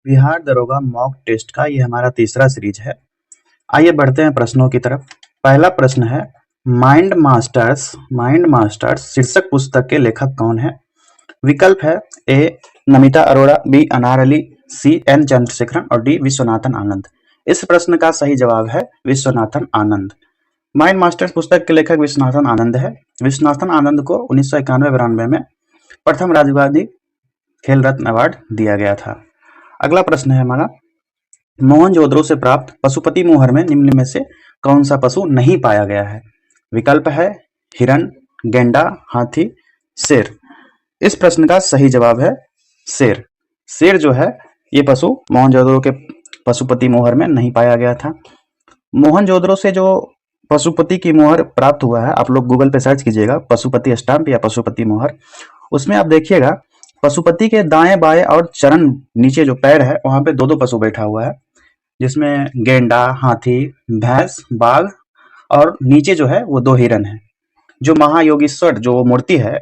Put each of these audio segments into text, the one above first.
बिहार दरोगा mock test का ये हमारा तीसरा सीरीज है। आइए बढ़ते हैं प्रश्नों की तरफ। पहला प्रश्न है, माइंड मास्टर्स शीर्षक पुस्तक के लेखक कौन है? विकल्प है ए नमिता अरोड़ा, बी अनार अली, सी एन चंद्रशेखरन और डी विश्वनाथन आनंद। इस प्रश्न का सही जवाब है विश्वनाथन आनंद। माइंड मास्टर्स पुस्तक के लेखक विश्वनाथन आनंद है। विश्वनाथन आनंद को 1991-92 में प्रथम राजीव गांधी खेल रत्न अवार्ड दिया गया था। अगला प्रश्न है हमारा, मोहनजोदड़ो से प्राप्त पशुपति मोहर में निम्न में से कौन सा पशु नहीं पाया गया है? विकल्प है हिरण, गेंडा, हाथी, शेर। इस प्रश्न का सही जवाब है शेर। शेर जो है ये पशु मोहनजोदड़ो के पशुपति मोहर में नहीं पाया गया था। मोहनजोदड़ो से जो पशुपति की मोहर प्राप्त हुआ है, आप लोग गूगल पे सर्च कीजिएगा पशुपति स्टाम्प या पशुपति मोहर। उसमें आप देखिएगा पशुपति के दाएं बाएं और चरण नीचे जो पैर है वहां पे दो दो पशु बैठा हुआ है, जिसमें गेंडा, हाथी, भैंस, बाघ और नीचे जो है वो दो हिरन है। जो महायोगीश्वर जो मूर्ति है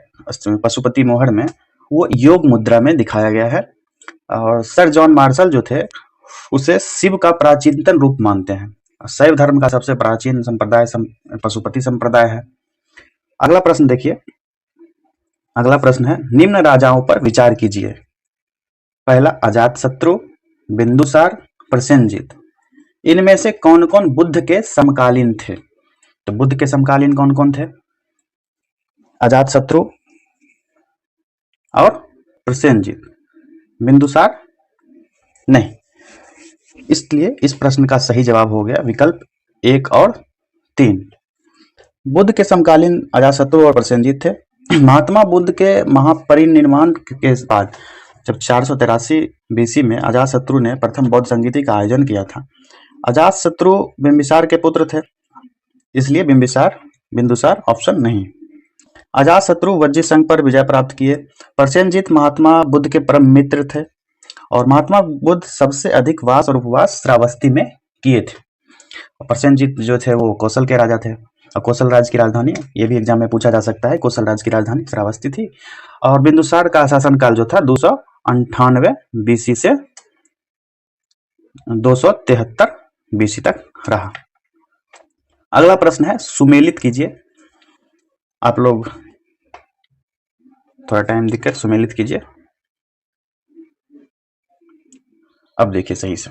पशुपति मोहर में, वो योग मुद्रा में दिखाया गया है। और सर जॉन मार्शल जो थे उसे शिव का प्राचीनतम रूप मानते हैं। शैव धर्म का सबसे प्राचीन संप्रदाय पशुपति संप्रदाय है। अगला प्रश्न देखिए। अगला प्रश्न है, निम्न राजाओं पर विचार कीजिए। पहला अजातशत्रु, बिंदुसार, प्रसेनजीत। इनमें से कौन कौन बुद्ध के समकालीन थे? तो बुद्ध के समकालीन कौन कौन थे? अजातशत्रु और प्रसेनजीत। बिंदुसार नहीं। इसलिए इस प्रश्न का सही जवाब हो गया विकल्प 1 और 3। बुद्ध के समकालीन अजातशत्रु और प्रसेनजीत थे। महात्मा बुद्ध के महापरिनिर्वाण के बाद जब 483 बीसी में अजातशत्रु ने प्रथम बौद्ध संगीति का आयोजन किया था। अजातशत्रु बिंबिसार के पुत्र थे, इसलिए बिंदुसार ऑप्शन नहीं। अजातशत्रु वज्जी संघ पर विजय प्राप्त किए। प्रसेनजीत महात्मा बुद्ध के परम मित्र थे और महात्मा बुद्ध सबसे अधिक वास और उपवास श्रावस्ती में किए थे। प्रसेनजीत जो थे वो कौशल के राजा थे और कौशल राज्य की राजधानी, ये भी एग्जाम में पूछा जा सकता है, कौशल राज्य की राजधानी श्रावस्ती थी। और बिंदुसार का शासनकाल जो था 298 बीसी से 273 बीसी तक रहा। अगला प्रश्न है, सुमेलित कीजिए। आप लोग थोड़ा टाइम देकर सुमेलित कीजिए। अब देखिए सही से।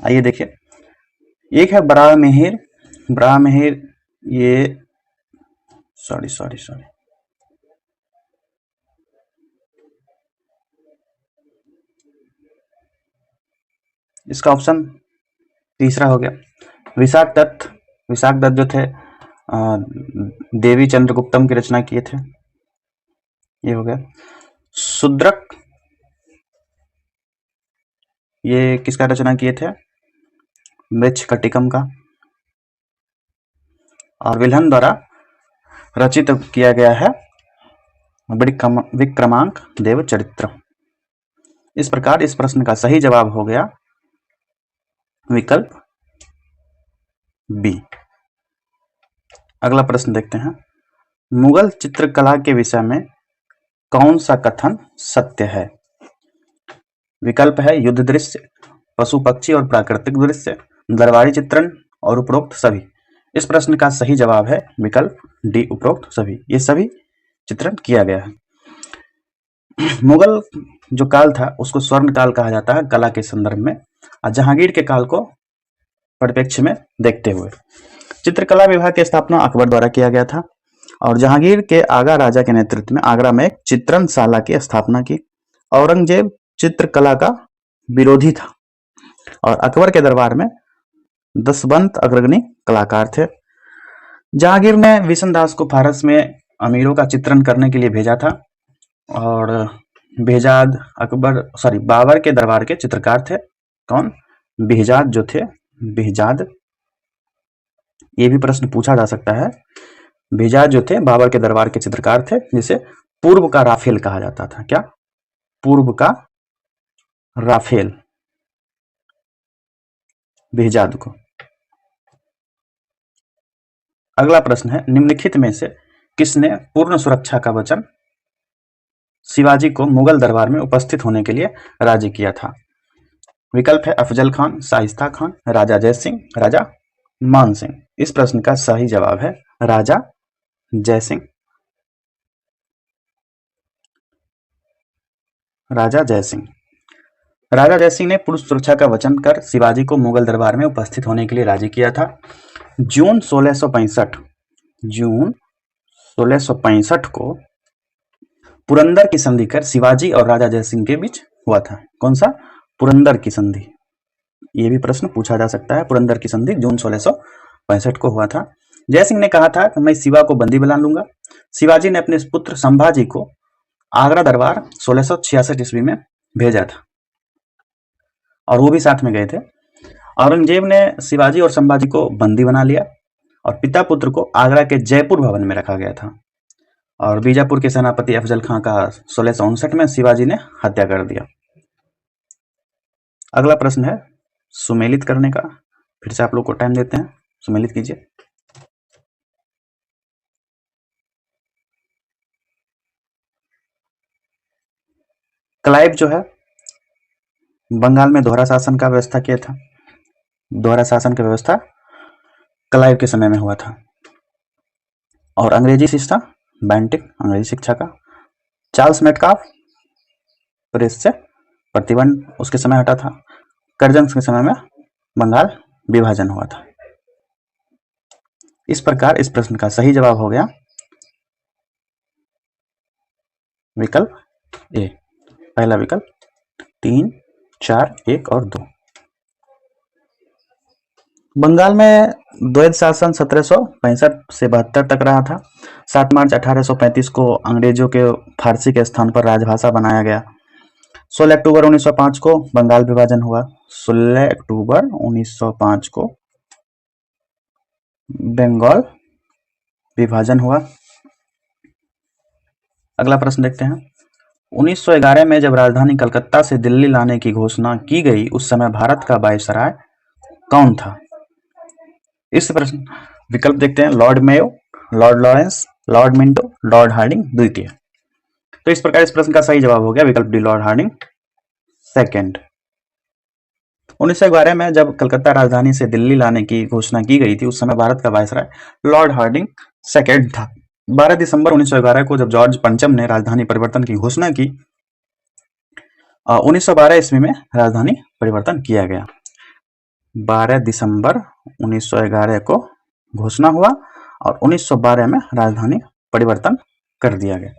आइए देखिए, एक है बराहमिहिर, ये सॉरी इसका ऑप्शन तीसरा हो गया। विशाख दत्त जो थे देवी चंद्रगुप्तम की रचना किए थे, ये हो गया। शूद्रक, ये किसका रचना किए थे? मृच्छकटिकम का। और विल्हन द्वारा रचित किया गया है विक्रमांक देव चरित्र। इस प्रकार इस प्रश्न का सही जवाब हो गया विकल्प बी। अगला प्रश्न देखते हैं, मुगल चित्रकला के विषय में कौन सा कथन सत्य है? विकल्प है युद्ध दृश्य, पशु पक्षी और प्राकृतिक दृश्य, दरबारी चित्रण और उपरोक्त सभी। इस प्रश्न का सही जवाब है विकल्प डी, उपरोक्त सभी। ये सभी चित्रण किया गया है। मुगल जो काल था उसको स्वर्ण काल कहा जाता है कला के संदर्भ में, और जहांगीर के काल को परिप्रेक्ष्य में देखते हुए। चित्रकला विभाग की स्थापना अकबर द्वारा किया गया था और जहांगीर के आगा राजा के नेतृत्व में आगरा में एक चित्रणशाला की स्थापना की। औरंगजेब चित्रकला का विरोधी था और अकबर के दरबार में दसवंत अग्रगणी कलाकार थे। जहांगीर ने विशनदास को फारस में अमीरों का चित्रण करने के लिए भेजा था और बाबर के दरबार के चित्रकार थे। कौन? बेहजाद जो थे, बेहजाद। ये भी प्रश्न पूछा जा सकता है। बेहजाद जो थे बाबर के दरबार के चित्रकार थे, जिसे पूर्व का राफेल कहा जाता था। क्या? पूर्व का राफेल। बेहजाद को। अगला प्रश्न है, निम्नलिखित में से किसने पूर्ण सुरक्षा का वचन शिवाजी को मुगल दरबार में उपस्थित होने के लिए राजी किया था? विकल्प है अफजल खान, शाइस्ता खान, राजा जयसिंह, राजा मान सिंह। इस प्रश्न का सही जवाब है राजा जयसिंह। राजा जयसिंह। राजा जयसिंह ने पूर्ण सुरक्षा का वचन कर शिवाजी को मुगल दरबार में उपस्थित होने के लिए राजी किया था। जून 1665 को पुरंदर की संधि कर शिवाजी और राजा जयसिंह के बीच हुआ था। कौन सा? पुरंदर की संधि। ये भी प्रश्न पूछा जा सकता है। पुरंदर की संधि जून 1665 को हुआ था। जयसिंह ने कहा था कि मैं शिवा को बंदी बना लूंगा। शिवाजी ने अपने पुत्र संभाजी को आगरा दरबार 1666 ईस्वी में भेजा था और वो भी साथ में गए थे। औरंगजेब ने शिवाजी और संभाजी को बंदी बना लिया और पिता पुत्र को आगरा के जयपुर भवन में रखा गया था और बीजापुर के सेनापति अफजल खां का 1659 में शिवाजी ने हत्या कर दिया। अगला प्रश्न है सुमेलित करने का। फिर से आप लोग को टाइम देते हैं, सुमेलित कीजिए। क्लाइव जो है बंगाल में दोहरा शासन का व्यवस्था किया था। दोहरा शासन की व्यवस्था क्लाइव के समय में हुआ था। और अंग्रेजी शिक्षा बैंटिक, अंग्रेजी शिक्षा का। चार्ल्स मेटकाफ प्रेस से प्रतिबंध उसके समय हटा था। करजन के समय में बंगाल विभाजन हुआ था। इस प्रकार इस प्रश्न का सही जवाब हो गया विकल्प ए, पहला विकल्प। 3, 4, 1 और 2। बंगाल में द्वैध शासन 1765 से 72 तक रहा था। 7 मार्च 1835 को अंग्रेजों के फारसी के स्थान पर राजभाषा बनाया गया। 16 अक्टूबर 1905 को बंगाल विभाजन हुआ। 16 अक्टूबर 1905 को बंगाल विभाजन हुआ। अगला प्रश्न देखते हैं। 1911 में जब राजधानी कलकत्ता से दिल्ली लाने की घोषणा की गई उस समय भारत का वायसराय कौन था? इस प्रश्न विकल्प देखते हैं। Lord Mayo, Lord Lawrence, Lord Minto, Lord Hardinge द्वितीय। तो इस प्रकार इस प्रश्न का सही जवाब हो गया विकल्प डी, लॉर्ड हार्डिंग सेकंड। 1911 में जब कलकत्ता राजधानी से दिल्ली लाने की घोषणा की गई थी उस समय भारत का वायसराय लॉर्ड हार्डिंग सेकंड था। 12 दिसंबर 1911 को जब जॉर्ज पंचम ने राजधानी परिवर्तन की घोषणा की 1912 ईस्वी में राजधानी परिवर्तन किया गया। 12 दिसंबर 1911 को घोषणा हुआ और 1912 में राजधानी परिवर्तन कर दिया गया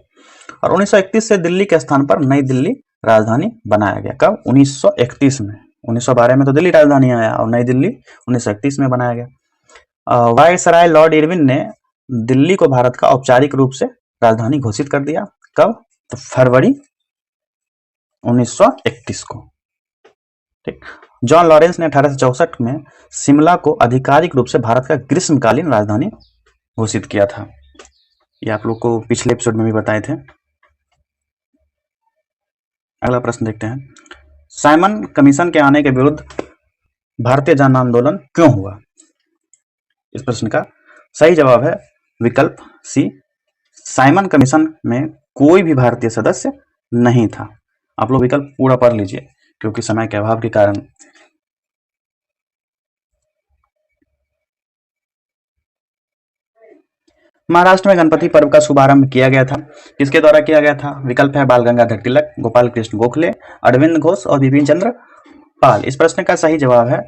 और 1931 से दिल्ली के स्थान पर नई दिल्ली राजधानी बनाया गया। कब? 1931 में। 1912 में तो दिल्ली राजधानी आया और नई दिल्ली 1931 में बनाया गया। वायसराय लॉर्ड इरविन ने दिल्ली को भारत का औपचारिक रूप से राजधानी घोषित कर दिया। कब? तो फरवरी 1931 को। ठीक। जॉन लॉरेंस ने 1864 में शिमला को आधिकारिक रूप से भारत का ग्रीष्मकालीन राजधानी घोषित किया था। ये आप लोग को पिछले एपिसोड में भी बताए थे। अगला प्रश्न देखते हैं। साइमन कमीशन के आने के विरुद्ध भारतीय जन आंदोलन क्यों हुआ? इस प्रश्न का सही जवाब है विकल्प सी, साइमन कमीशन में कोई भी भारतीय सदस्य नहीं था। आप लोग विकल्प पूरा पढ़ लीजिए क्योंकि समय के अभाव के कारण। महाराष्ट्र में गणपति पर्व का शुभारंभ किया गया था। किसके द्वारा किया गया था? विकल्प है बाल गंगाधर तिलक, गोपाल कृष्ण गोखले, अरविंद घोष और बिपिन चंद्र पाल। इस प्रश्न का सही जवाब है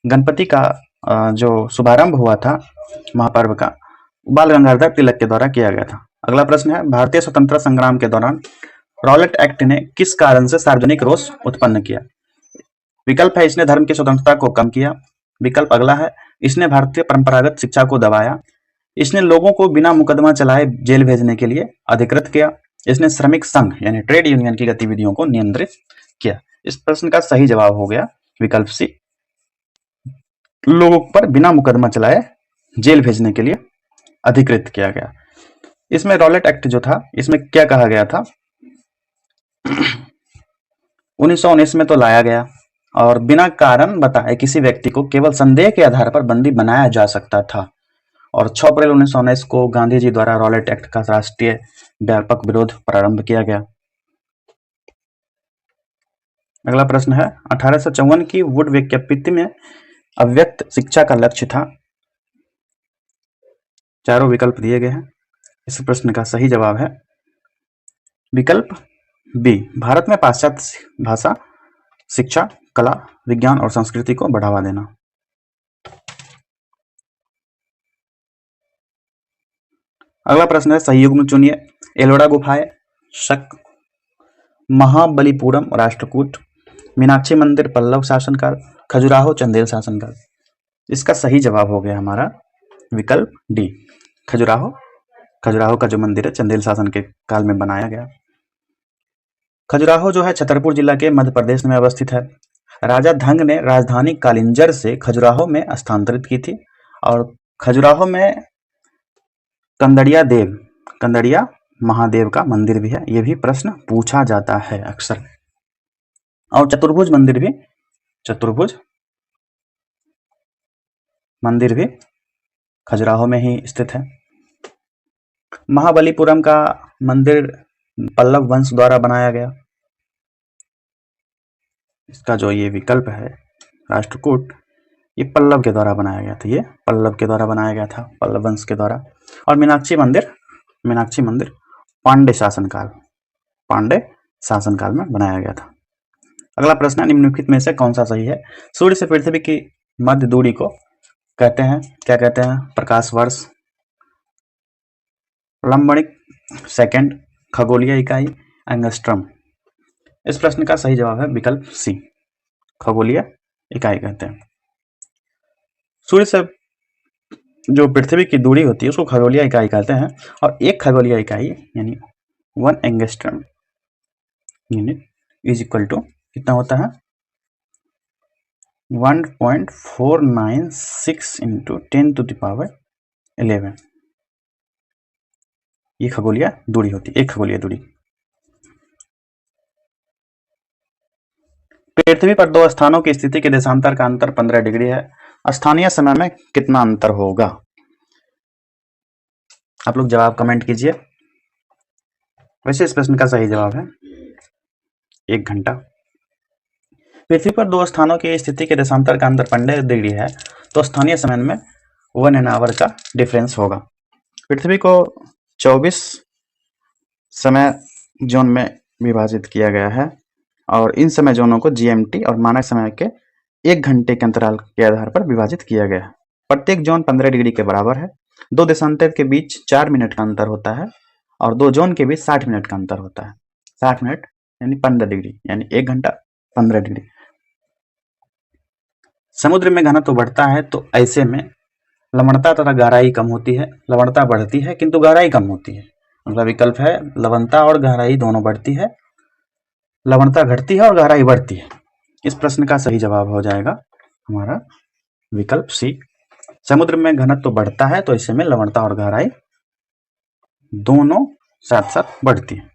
गणपति का जो शुभारंभ हुआ था महापर्व का बाल गंगाधर तिलक के द्वारा किया गया था। अगला प्रश्न है भारतीय स्वतंत्रता संग्राम के दौरान रॉलेट एक्ट ने किस कारण से सार्वजनिक रोष उत्पन्न किया? विकल्प है इसने धर्म की स्वतंत्रता को कम किया। विकल्प अगला है इसने भारतीय परंपरागत शिक्षा को दबाया। इसने लोगों को बिना मुकदमा चलाए जेल भेजने के लिए अधिकृत किया। इसने श्रमिक संघ यानी ट्रेड यूनियन की गतिविधियों को नियंत्रित किया। इस प्रश्न का सही जवाब हो गया विकल्प सी, लोगों पर बिना मुकदमा चलाए जेल भेजने के लिए अधिकृत किया गया। इसमें रॉलेट एक्ट जो था इसमें क्या कहा गया था? 1919 में तो लाया गया और बिना कारण बताए किसी व्यक्ति को केवल संदेह के आधार पर बंदी बनाया जा सकता था। और 6 अप्रैल 1919 को गांधी जी द्वारा रॉलेट एक्ट का राष्ट्रीय व्यापक विरोध प्रारंभ किया गया। अगला प्रश्न है 1854 की वुड विज्ञप्ति में अव्यक्त शिक्षा का लक्ष्य था। चारों विकल्प दिए गए हैं। इस प्रश्न का सही जवाब है विकल्प बी, भारत में पाश्चात्य भाषा, शिक्षा, कला, विज्ञान और संस्कृति को बढ़ावा देना। अगला प्रश्न है सही युग्म चुनिए। एलोरा गुफाएं, शक, महाबलीपुरम राष्ट्रकूट, मीनाक्षी मंदिर पल्लव शासनकाल, खजुराहो चंदेल शासनकाल। इसका सही जवाब हो गया हमारा विकल्प डी, खजुराहो। खजुराहो का जो मंदिर है चंदेल शासन के काल में बनाया गया। खजुराहो जो है छतरपुर जिला के मध्य प्रदेश में अवस्थित है। राजा धंग ने राजधानी कालिंजर से खजुराहो में स्थानांतरित की थी और खजुराहो में कंदड़िया महादेव का मंदिर भी है। ये भी प्रश्न पूछा जाता है अक्सर। और चतुर्भुज मंदिर भी खजुराहो में ही स्थित है। महाबलीपुरम का मंदिर पल्लव वंश द्वारा बनाया गया। इसका जो ये विकल्प है राष्ट्रकूट, ये पल्लव के द्वारा बनाया गया था। ये पल्लव के द्वारा बनाया गया था, पल्लव वंश के द्वारा। और मीनाक्षी मंदिर पांडे शासनकाल में बनाया गया था। अगला प्रश्न है निम्नलिखित में से कौन सा सही है। सूर्य से पृथ्वी की मध्य दूरी को कहते हैं, क्या कहते हैं? प्रकाश वर्ष, लंबणिक सेकंड, खगोलीय इकाई, एंगस्ट्रम। इस प्रश्न का सही जवाब है विकल्प सी, खगोलीय इकाई कहते हैं। सूर्य से जो पृथ्वी की दूरी होती है उसको खगोलीय इकाई कहते हैं। और एक खगोलीय इकाई यानी 1 angstrom unit is equal to कितना होता है? 1.496 इंटू 10⁻11। ये खगोलीय दूरी होती है, एक खगोलीय दूरी। पृथ्वी पर दो स्थानों की स्थिति के देशांतर का अंतर 15 डिग्री है। स्थानीय समय में कितना अंतर होगा? आप लोग जवाब कमेंट कीजिए। वैसे इस प्रश्न का सही जवाब है 1 घंटा। पृथ्वी पर दो स्थानों की स्थिति के देशांतर का अंतर 15 डिग्री है तो स्थानीय समय में 1 एन आवर का डिफरेंस होगा। पृथ्वी को 24 समय जोन में विभाजित किया गया है और इन समय जोनों को जीएमटी और मानक समय के 1 घंटे के अंतराल के आधार पर विभाजित किया गया है। प्रत्येक जोन 15 डिग्री के बराबर है। दो देशांतर के बीच 4 मिनट का अंतर होता है और दो जोन के बीच 60 मिनट का अंतर होता है। 60 मिनट यानी 15 डिग्री यानी 1 घंटा 15 डिग्री। समुद्र में घनत्व बढ़ता है तो ऐसे में लवणता तथा गहराई कम होती है। लवणता बढ़ती है किंतु गहराई कम होती है। मतलब विकल्प है लवणता और गहराई दोनों बढ़ती है, लवणता घटती है और गहराई बढ़ती है। इस प्रश्न का सही जवाब हो जाएगा हमारा विकल्प सी। समुद्र में घनत्व बढ़ता है तो ऐसे में लवणता और गहराई दोनों साथ साथ बढ़ती है।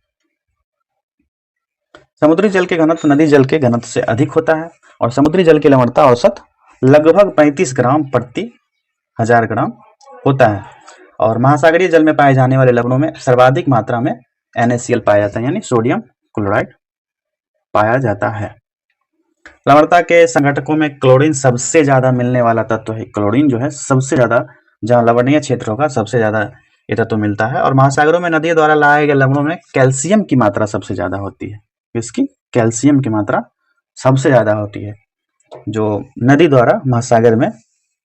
समुद्री जल के घनत्व नदी जल के घनत्व से अधिक होता है और समुद्री जल की लवणता औसत लगभग 35 ग्राम प्रति 1000 ग्राम होता है। और महासागरीय जल में पाए जाने वाले लवणों में सर्वाधिक मात्रा में NaCl पाया जाता है यानी सोडियम क्लोराइड पाया जाता है। लवणता के संघटकों में क्लोरीन सबसे ज्यादा मिलने वाला तत्व है। क्लोरीन जो है सबसे ज्यादा, जहां लवणीय क्षेत्र होगा सबसे ज्यादा ये तत्व मिलता है। और महासागरों में नदियों द्वारा लाए गए लवणों में कैल्शियम की मात्रा सबसे ज्यादा होती है। इसकी कैल्शियम की मात्रा सबसे ज्यादा होती है जो नदी द्वारा महासागर में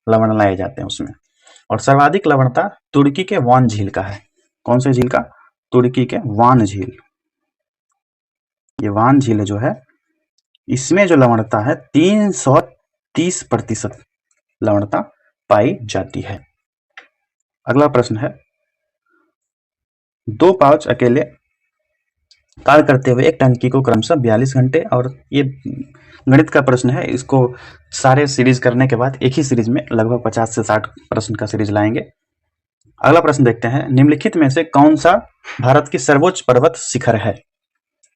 लवण लाए जाते हैं उसमें। और सर्वाधिक लवणता तुर्की के वान झील का है। कौन से झील का? तुर्की के वान झील। ये वान झील जो है इसमें जो लवणता है 330% लवणता पाई जाती है। अगला प्रश्न है 2 पाउच अकेले कार्य करते हुए एक टंकी को क्रमशः 42 घंटे, और ये गणित का प्रश्न है, इसको सारे सीरीज करने के बाद एक ही सीरीज में लगभग 50 से 60 प्रश्न का सीरीज लाएंगे। अगला प्रश्न देखते हैं निम्नलिखित में से कौन सा भारत की सर्वोच्च पर्वत शिखर है?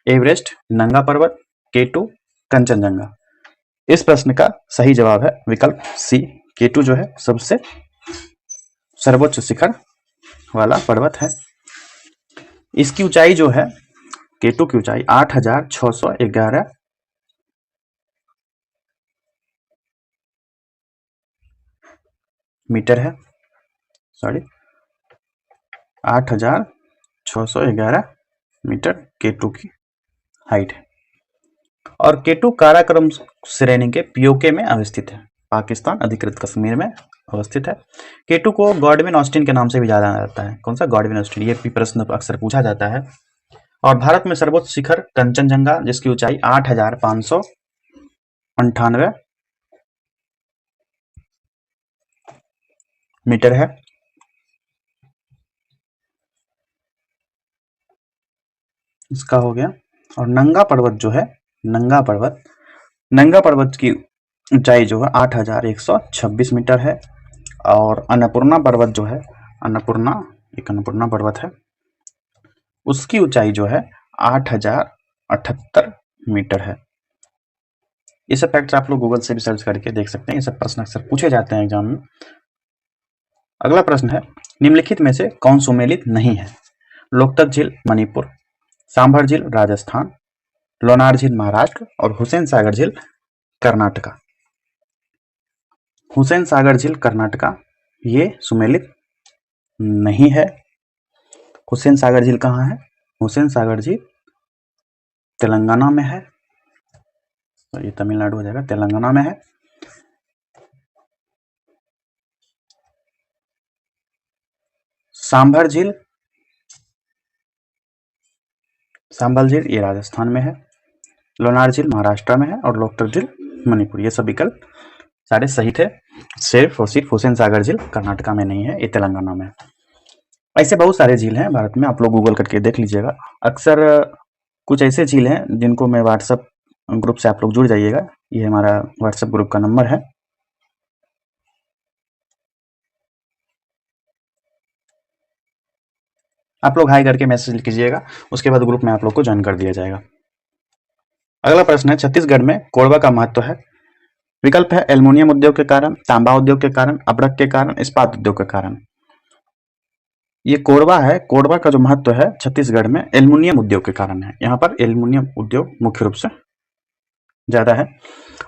एवरेस्ट, नंगा पर्वत, K2, कंचनजंगा। इस प्रश्न का सही जवाब है विकल्प सी, केटू जो है सबसे सर्वोच्च शिखर वाला पर्वत है। इसकी ऊंचाई जो है, केटू की ऊंचाई 8,611 मीटर है। सॉरी, 8,611 मीटर केटू की हाइट है। और केटू काराकोरम श्रेणी के पीओके में अवस्थित है, पाकिस्तान अधिकृत कश्मीर में अवस्थित है। केटू को गॉडविन ऑस्टिन के नाम से भी जाना जाता है। कौन सा? Godwin Austen. ये भी प्रश्न अक्सर पूछा जाता है। और भारत में सर्वोच्च शिखर कंचनजंगा, जिसकी ऊंचाई 8,598 मीटर है। इसका हो गया। और नंगा पर्वत जो है, नंगा पर्वत की ऊंचाई जो है 8,126 मीटर है। और अन्नपूर्णा पर्वत जो है, अन्नपूर्णा पर्वत है, उसकी ऊंचाई जो है 8,078 मीटर है। ये सब फैक्ट्स आप लोग गूगल से भी सर्च करके देख सकते हैं। ये सब प्रश्न अक्सर पूछे जाते हैं एग्जाम में। अगला प्रश्न है, निम्नलिखित में से कौन सुमेलित नहीं है? लोकतक झील मणिपुर, सांभर झील राजस्थान, लोनार झील महाराष्ट्र और हुसैन सागर झील कर्नाटका। हुसैन सागर झील कर्नाटका ये सुमेलित नहीं है। हुसैन सागर झील कहाँ है? हुसैन सागर झील तेलंगाना में है। तो ये तमिलनाडु हो जाएगा, तेलंगाना में है। सांभर झील ये राजस्थान में है। लोनार झील महाराष्ट्र में है और लोकतक झील मणिपुर। ये सब विकल्प सारे सही थे। सिर्फ और सिर्फ हुसैन सागर झील कर्नाटका में नहीं है, ये तेलंगाना में है। ऐसे बहुत सारे झील हैं भारत में, आप लोग गूगल करके देख लीजिएगा। अक्सर कुछ ऐसे झील हैं जिनको मैं व्हाट्सएप ग्रुप से आप लोग जुड़ जाइएगा। ये हमारा व्हाट्सएप ग्रुप का नंबर है। आप लोग हाई करके मैसेज कीजिएगा, उसके बाद ग्रुप में आप लोग को ज्वाइन कर दिया जाएगा। अगला प्रश्न है, छत्तीसगढ़ में कोरबा का महत्व है। विकल्प है एल्युमिनियम उद्योग के कारण, तांबा उद्योग के कारण, अब्रक के कारण, इस्पात उद्योग के कारण। ये कोरबा है, कोरबा का जो महत्व है छत्तीसगढ़ में एल्युमिनियम उद्योग के कारण है। यहाँ पर एल्युमिनियम उद्योग मुख्य रूप से ज्यादा है।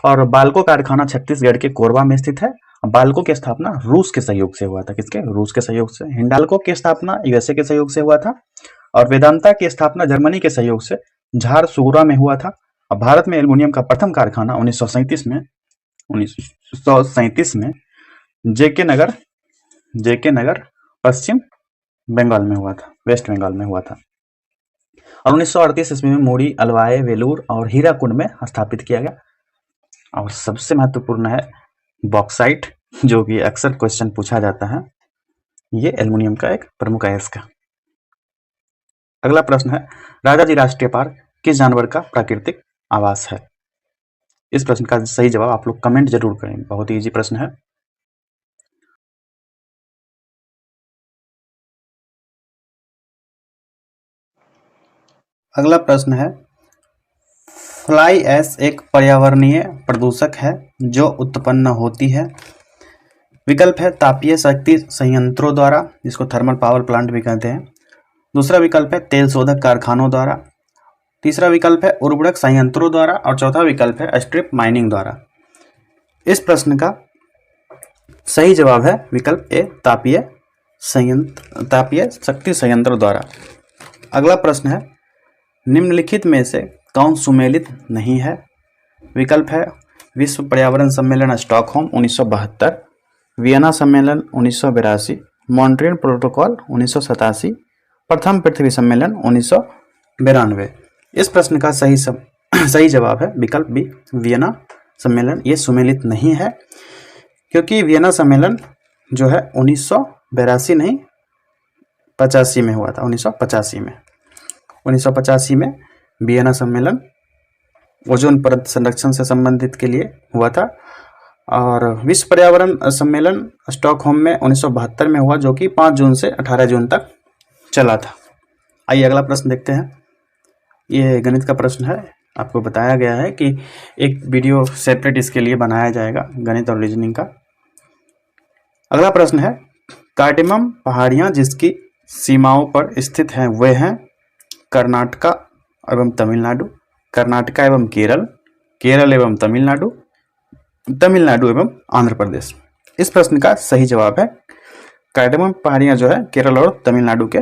और बाल्को कारखाना छत्तीसगढ़ के कोरबा में स्थित है। बाल्को की स्थापना रूस के सहयोग से हुआ था। किसके? रूस के सहयोग से। हिंडाल्को की स्थापना यूएसए के सहयोग से हुआ था। और वेदांता की स्थापना जर्मनी के सहयोग से झारसुगुड़ा में हुआ था। और भारत में एल्युमिनियम का प्रथम कारखाना 1937 में जेके नगर पश्चिम बंगाल में हुआ था, वेस्ट बंगाल में हुआ था। और 1938 ईस्वी में मूडी, अलवाए, वेलूर और हीराकुंड में स्थापित किया गया। और सबसे महत्वपूर्ण है बॉक्साइट, जो कि अक्सर क्वेश्चन पूछा जाता है। ये एल्युमिनियम का एक प्रमुख अयस्क है। अगला प्रश्न है, राजाजी राष्ट्रीय पार्क किस जानवर का प्राकृतिक आवास है? इस प्रश्न का सही जवाब आप लोग कमेंट जरूर करें। बहुत ही इजी प्रश्न है। अगला प्रश्न है, फ्लाई ऐश एक पर्यावरणीय प्रदूषक है जो उत्पन्न होती है। विकल्प है तापीय शक्ति संयंत्रों द्वारा, जिसको थर्मल पावर प्लांट भी कहते हैं। दूसरा विकल्प है तेल शोधक कारखानों द्वारा। तीसरा विकल्प है उर्वरक संयंत्रों द्वारा। और चौथा विकल्प है स्ट्रिप माइनिंग द्वारा। इस प्रश्न का सही जवाब है विकल्प ए, तापीय शक्ति संयंत्र द्वारा। अगला प्रश्न है, निम्नलिखित में से कौन सुमेलित नहीं है? विकल्प है विश्व पर्यावरण सम्मेलन स्टॉकहोम 1972, वियना सम्मेलन 1982, मॉन्ट्रियल प्रोटोकॉल 1987, प्रथम पृथ्वी सम्मेलन 1992। इस प्रश्न का सही जवाब है विकल्प बी, वियना सम्मेलन। ये सुमेलित नहीं है, क्योंकि वियना सम्मेलन जो है 1982 नहीं 85 में हुआ था। 1985 में वियना सम्मेलन ओजोन परत संरक्षण से संबंधित के लिए हुआ था। और विश्व पर्यावरण सम्मेलन स्टॉकहोम में 1972 में हुआ, जो कि 5 जून से 18 जून तक चला था। आइए अगला प्रश्न देखते हैं। ये गणित का प्रश्न है। आपको बताया गया है कि एक वीडियो सेपरेट इसके लिए बनाया जाएगा गणित और रीजनिंग का। अगला प्रश्न है, कार्डेमम पहाड़ियाँ जिसकी सीमाओं पर स्थित हैं वे हैं कर्नाटका एवं तमिलनाडु, कर्नाटका एवं केरल, केरल एवं तमिलनाडु, तमिलनाडु एवं आंध्र प्रदेश। इस प्रश्न का सही जवाब है कार्डेमम पहाड़ियाँ जो है केरल और तमिलनाडु के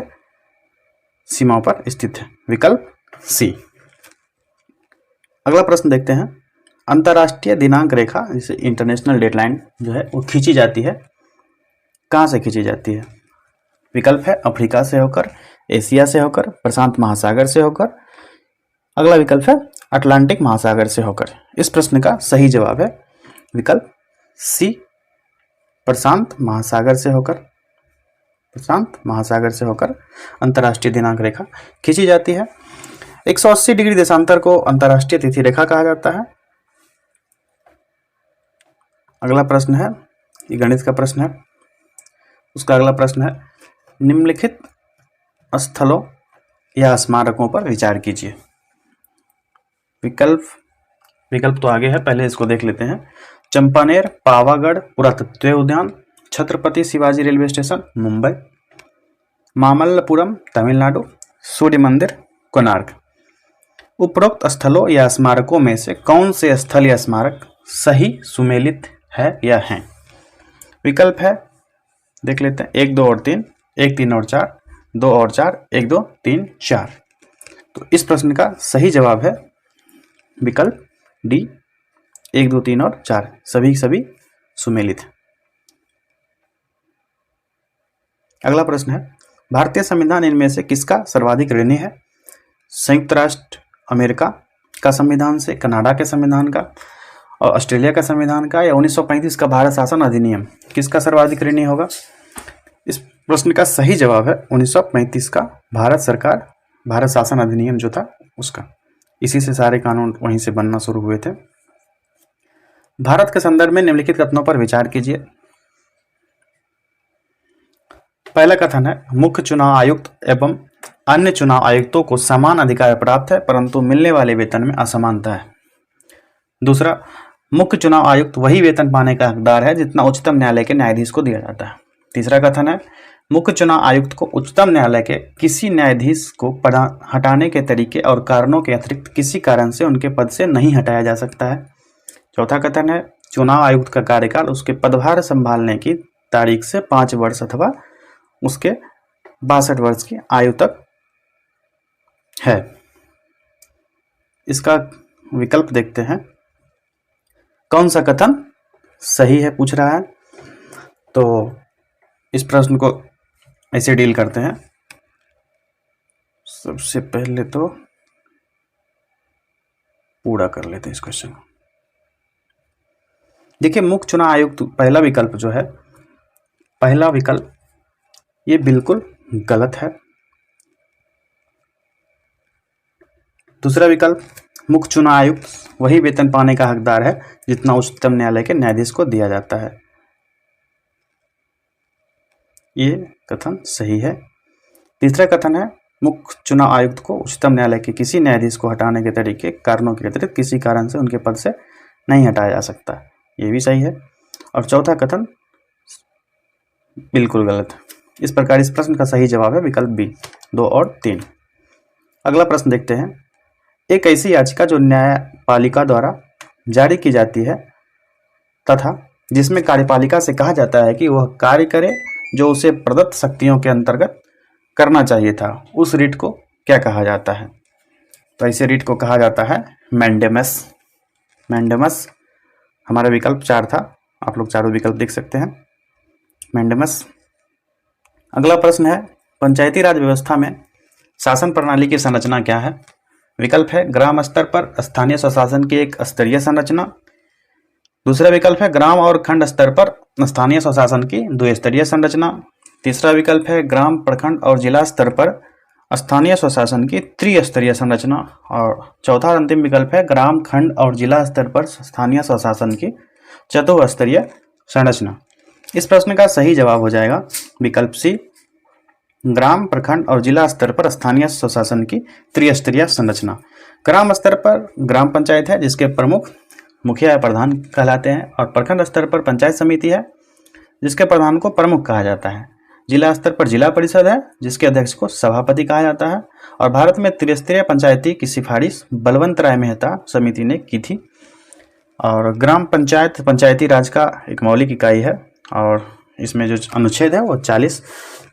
सीमाओं पर स्थित है, विकल्प सी। अगला प्रश्न देखते हैं, अंतर्राष्ट्रीय दिनांक रेखा जिसे इंटरनेशनल डेडलाइन जो है वो खींची जाती है, कहाँ से खींची जाती है? विकल्प है अफ्रीका से होकर, एशिया से होकर, प्रशांत महासागर से होकर, अगला विकल्प है अटलांटिक महासागर से होकर। इस प्रश्न का सही जवाब है विकल्प सी, प्रशांत महासागर से होकर, प्रशांत महासागर से होकर अंतर्राष्ट्रीय दिनांक रेखा खींची जाती है। 180 डिग्री देशांतर को अंतर्राष्ट्रीय तिथि रेखा कहा जाता है। अगला प्रश्न है, ये गणित का प्रश्न है, उसका अगला प्रश्न है, निम्नलिखित स्थलों या स्मारकों पर विचार कीजिए। विकल्प तो आगे है, पहले इसको देख लेते हैं। चंपानेर, पावागढ़ पुरातत्व उद्यान, छत्रपति शिवाजी रेलवे स्टेशन मुंबई, मामल्लपुरम तमिलनाडु, सूर्य मंदिर कोणार्क। उपरोक्त स्थलों या स्मारकों में से कौन से स्थल या स्मारक सही सुमेलित है या हैं? विकल्प है, देख लेते हैं, 1, 2 और 3, 1, 3 और 4, 2 और 4, 1, 2, 3, 4। तो इस प्रश्न का सही जवाब है विकल्प डी, 1, 2, 3 और 4 सभी सुमेलित है। अगला प्रश्न है, भारतीय संविधान इनमें से किसका सर्वाधिक ऋणी है? संयुक्त राष्ट्र अमेरिका का संविधान से, कनाडा के संविधान का और ऑस्ट्रेलिया का संविधान का, या 1935 का भारत शासन अधिनियम, किसका सर्वाधिक ऋणी होगा? इस प्रश्न का सही जवाब है 1935 का भारत शासन अधिनियम जो था उसका। इसी से सारे कानून वहीं से बनना शुरू हुए थे। भारत के संदर्भ में निम्नलिखित कथनों पर विचार कीजिए। पहला कथन है, मुख्य चुनाव आयुक्त एवं अन्य चुनाव आयुक्तों को समान अधिकार प्राप्त है परंतु मिलने वाले वेतन में असमानता है। दूसरा, मुख्य चुनाव आयुक्त वही वेतन पाने का हकदार है जितना उच्चतम न्यायालय के न्यायाधीश को दिया जाता है। तीसरा कथन है, मुख्य चुनाव आयुक्त को उच्चतम न्यायालय के किसी न्यायाधीश को हटाने के तरीके और कारणों के अतिरिक्त किसी कारण से उनके पद से नहीं हटाया जा सकता है। चौथा कथन है, चुनाव आयुक्त का कार्यकाल उसके पदभार संभालने की तारीख से 5 वर्ष अथवा उसके 62 वर्ष की आयु तक है। इसका विकल्प देखते हैं, कौन सा कथन सही है पूछ रहा है। तो इस प्रश्न को ऐसे डील करते हैं। सबसे पहले तो पूरा कर लेते हैं इस क्वेश्चन को। देखिए, मुख्य चुनाव आयुक्त पहला विकल्प जो है, पहला विकल्प ये बिल्कुल गलत है। दूसरा विकल्प, मुख्य चुनाव आयुक्त वही वेतन पाने का हकदार है जितना उच्चतम न्यायालय के न्यायाधीश को दिया जाता है, ये कथन सही है। तीसरा कथन है, मुख्य चुनाव आयुक्त को उच्चतम न्यायालय के किसी न्यायाधीश को हटाने के तरीके कारणों के अतिरिक्त किसी कारण से उनके पद से नहीं हटाया जा सकता, ये भी सही है। और चौथा कथन बिल्कुल गलत है। इस प्रकार इस प्रश्न का सही जवाब है विकल्प बी, 2 और 3। अगला प्रश्न देखते हैं, एक ऐसी याचिका जो न्यायपालिका द्वारा जारी की जाती है तथा जिसमें कार्यपालिका से कहा जाता है कि वह कार्य करे जो उसे प्रदत्त शक्तियों के अंतर्गत करना चाहिए था, उस रिट को क्या कहा जाता है? तो ऐसे रिट को कहा जाता है मैंडेमस। मैंडेमस हमारा विकल्प 4 था, आप लोग चारों विकल्प देख सकते हैं, मैंडेमस। अगला प्रश्न है, पंचायती राज व्यवस्था में शासन प्रणाली की संरचना क्या है? विकल्प है ग्राम स्तर पर स्थानीय स्वशासन की एक स्तरीय संरचना। दूसरा विकल्प है ग्राम और खंड स्तर पर स्थानीय स्वशासन की 2 स्तरीय संरचना। तीसरा विकल्प है ग्राम, प्रखंड और जिला स्तर पर स्थानीय स्वशासन की त्रिस्तरीय संरचना। और चौथा अंतिम विकल्प है ग्राम, खंड और जिला स्तर पर स्थानीय स्वशासन की चतुस्तरीय संरचना। इस प्रश्न का सही जवाब हो जाएगा विकल्प सी, ग्राम, प्रखंड और जिला स्तर पर स्थानीय स्वशासन की त्रिस्तरीय संरचना। ग्राम स्तर पर ग्राम पंचायत है जिसके प्रमुख मुखिया या प्रधान कहलाते हैं, और प्रखंड स्तर पर पंचायत समिति है जिसके प्रधान को प्रमुख कहा जाता है। जिला स्तर पर जिला परिषद है जिसके अध्यक्ष को सभापति कहा जाता है। और भारत में त्रिस्तरीय पंचायती की सिफारिश बलवंत राय मेहता समिति ने की थी। और ग्राम पंचायत पंचायती राज का एक मौलिक इकाई है, और इसमें जो अनुच्छेद है वो 40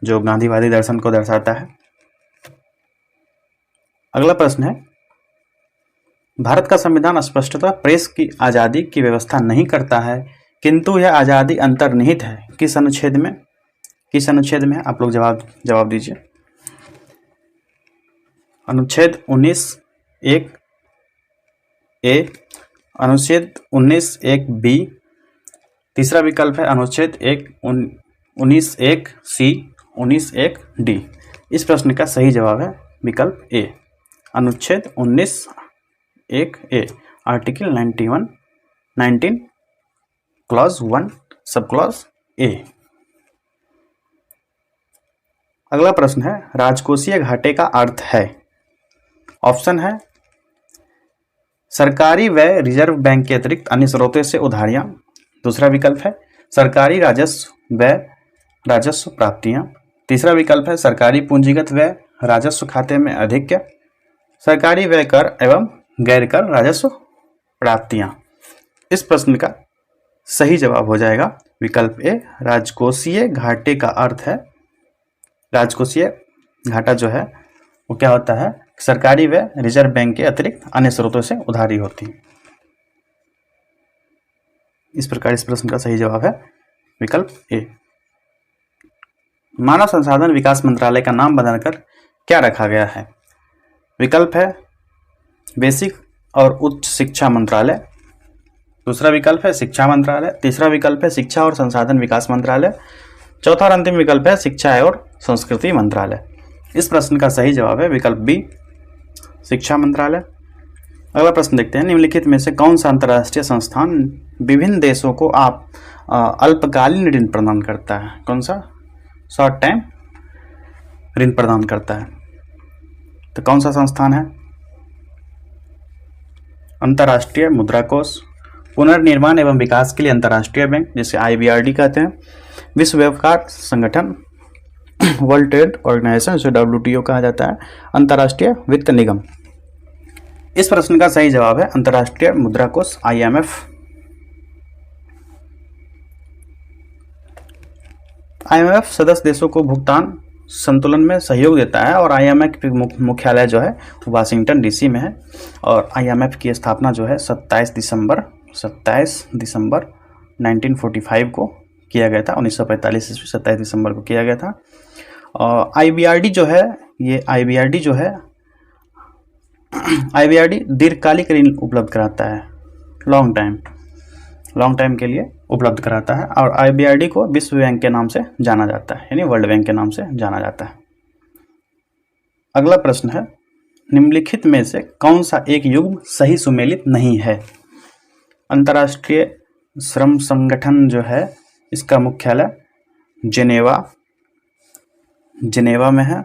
जो गांधीवादी दर्शन को दर्शाता है। अगला प्रश्न है, भारत का संविधान स्पष्टतः प्रेस की आज़ादी की व्यवस्था नहीं करता है, किंतु यह आज़ादी अंतर्निहित है। किस अनुच्छेद में? किस अनुच्छेद में? आप लोग जवाब दीजिए। अनुच्छेद 19(1) ए, अनुच्छेद 19(1) बी, तीसरा विकल्प है अनुच्छेद 19(1) सी, 19(1) डी। इस प्रश्न का सही जवाब है विकल्प ए, अनुच्छेद 19(1) ए, article 19 clause 1 sub clause A. अगला प्रश्न है, राजकोषीय घाटे का अर्थ है। ऑप्शन है सरकारी व्यय रिजर्व बैंक के अतिरिक्त अन्य स्रोतों से उधारियां। दूसरा विकल्प है सरकारी राजस्व व्यय राजस्व प्राप्तियां। तीसरा विकल्प है सरकारी पूंजीगत व्यय राजस्व खाते में अधिक। सरकारी व्यय कर एवं गैर कर राजस्व प्राप्तियां। इस प्रश्न का सही जवाब हो जाएगा विकल्प ए, राजकोषीय घाटे का अर्थ है, राजकोषीय घाटा जो है वो क्या होता है, सरकारी व्यय रिजर्व बैंक के अतिरिक्त अन्य स्रोतों से उधारी होती है। इस प्रकार इस प्रश्न का सही जवाब है विकल्प ए। मानव संसाधन विकास मंत्रालय का नाम बदलकर क्या रखा गया है? विकल्प है बेसिक और उच्च शिक्षा मंत्रालय। दूसरा विकल्प है शिक्षा मंत्रालय। तीसरा विकल्प है शिक्षा और संसाधन विकास मंत्रालय। चौथा और अंतिम विकल्प है शिक्षा और संस्कृति मंत्रालय। इस प्रश्न का सही जवाब है विकल्प बी, शिक्षा मंत्रालय। अगला प्रश्न देखते हैं, निम्नलिखित में से कौन सा अंतर्राष्ट्रीय संस्थान विभिन्न देशों को अल्पकालीन ऋण प्रदान करता है? कौन सा? शॉर्ट टाइम ऋण प्रदान करता है। तो कौन सा संस्थान है? अंतर्राष्ट्रीय मुद्रा कोष, पुनर्निर्माण एवं विकास के लिए अंतर्राष्ट्रीय बैंक जिसे IBRD कहते हैं, विश्व व्यापार संगठन वर्ल्ड ट्रेड ऑर्गेनाइजेशन जिसे WTO कहा जाता है, अंतर्राष्ट्रीय वित्त निगम। इस प्रश्न का सही जवाब है अंतर्राष्ट्रीय मुद्रा कोष IMF। IMF सदस्य देशों को भुगतान संतुलन में सहयोग देता है और IMF की मुख्यालय जो है वाशिंगटन DC में है। और IMF की स्थापना जो है 27 दिसंबर 1945 को किया गया था। 1945 ईस्वी 27 दिसंबर को किया गया था। और IBRD जो है ये IBRD दीर्घकालिक ऋण उपलब्ध कराता है, लॉन्ग टाइम के लिए उपलब्ध कराता है। और IBRD को विश्व बैंक के नाम से जाना जाता है, यानी वर्ल्ड बैंक के नाम से जाना जाता है। अगला प्रश्न है, निम्नलिखित में से कौन सा एक युग्म सही सुमेलित नहीं है? अंतर्राष्ट्रीय श्रम संगठन जो है इसका मुख्यालय जिनेवा में है,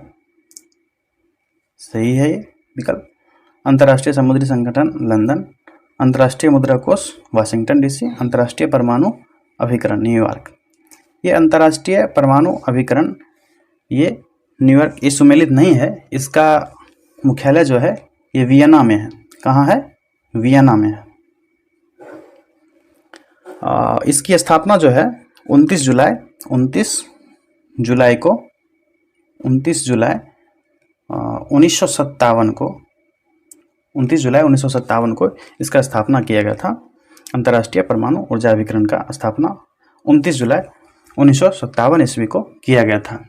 सही है ये विकल्प। अंतर्राष्ट्रीय समुद्री संगठन लंदन, अंतर्राष्ट्रीय मुद्रा कोष वाशिंगटन DC, अंतर्राष्ट्रीय परमाणु अभिकरण न्यूयॉर्क। ये अंतर्राष्ट्रीय परमाणु अभिकरण ये न्यूयॉर्क, ये सुमेलित नहीं है। इसका मुख्यालय जो है ये वियना में है। कहाँ है? वियना में है। इसकी स्थापना जो है 29 जुलाई 1957 को इसका स्थापना किया गया था। अंतर्राष्ट्रीय परमाणु ऊर्जा अभिकरण का स्थापना 29 जुलाई 1957 ईस्वी को किया गया था।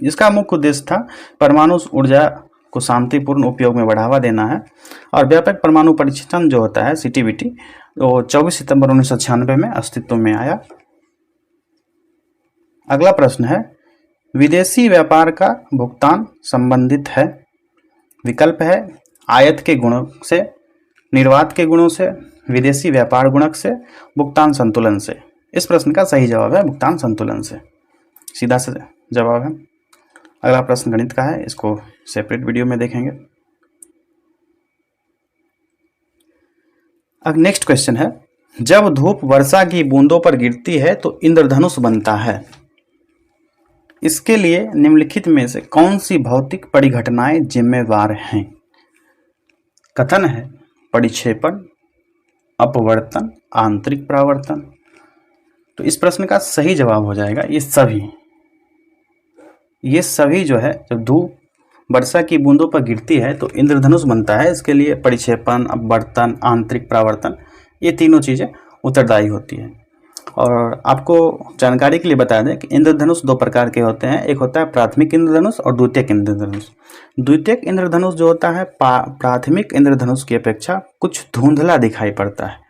इसका मुख्य उद्देश्य था परमाणु ऊर्जा को शांतिपूर्ण उपयोग में बढ़ावा देना है। और व्यापक परमाणु परीक्षण जो होता है CTBT वो 24 सितंबर 1996 में अस्तित्व में आया। अगला प्रश्न है, विदेशी व्यापार का भुगतान संबंधित है। विकल्प है आयात के गुणों से, निर्यात के गुणों से, विदेशी व्यापार गुणक से, भुगतान संतुलन से। इस प्रश्न का सही जवाब है भुगतान संतुलन से, सीधा से जवाब है। अगला प्रश्न गणित का है, इसको सेपरेट वीडियो में देखेंगे। अब नेक्स्ट क्वेश्चन है, जब धूप वर्षा की बूंदों पर गिरती है तो इंद्रधनुष बनता है। इसके लिए निम्नलिखित में से कौन सी भौतिक परिघटनाएं जिम्मेवार हैं? कथन है परिक्षेपण, अपवर्तन, आंतरिक परावर्तन। तो इस प्रश्न का सही जवाब हो जाएगा ये सभी जो है, जब धूप वर्षा की बूंदों पर गिरती है तो इंद्रधनुष बनता है। इसके लिए परिक्षेपण, अपवर्तन, आंतरिक परावर्तन, ये तीनों चीज़ें उत्तरदायी होती है। और आपको जानकारी के लिए बता दें कि इंद्रधनुष दो प्रकार के होते हैं, एक होता है प्राथमिक इंद्रधनुष और द्वितीयक इंद्रधनुष। द्वितीयक इंद्रधनुष जो होता है प्राथमिक इंद्रधनुष की अपेक्षा कुछ धुंधला दिखाई पड़ता है।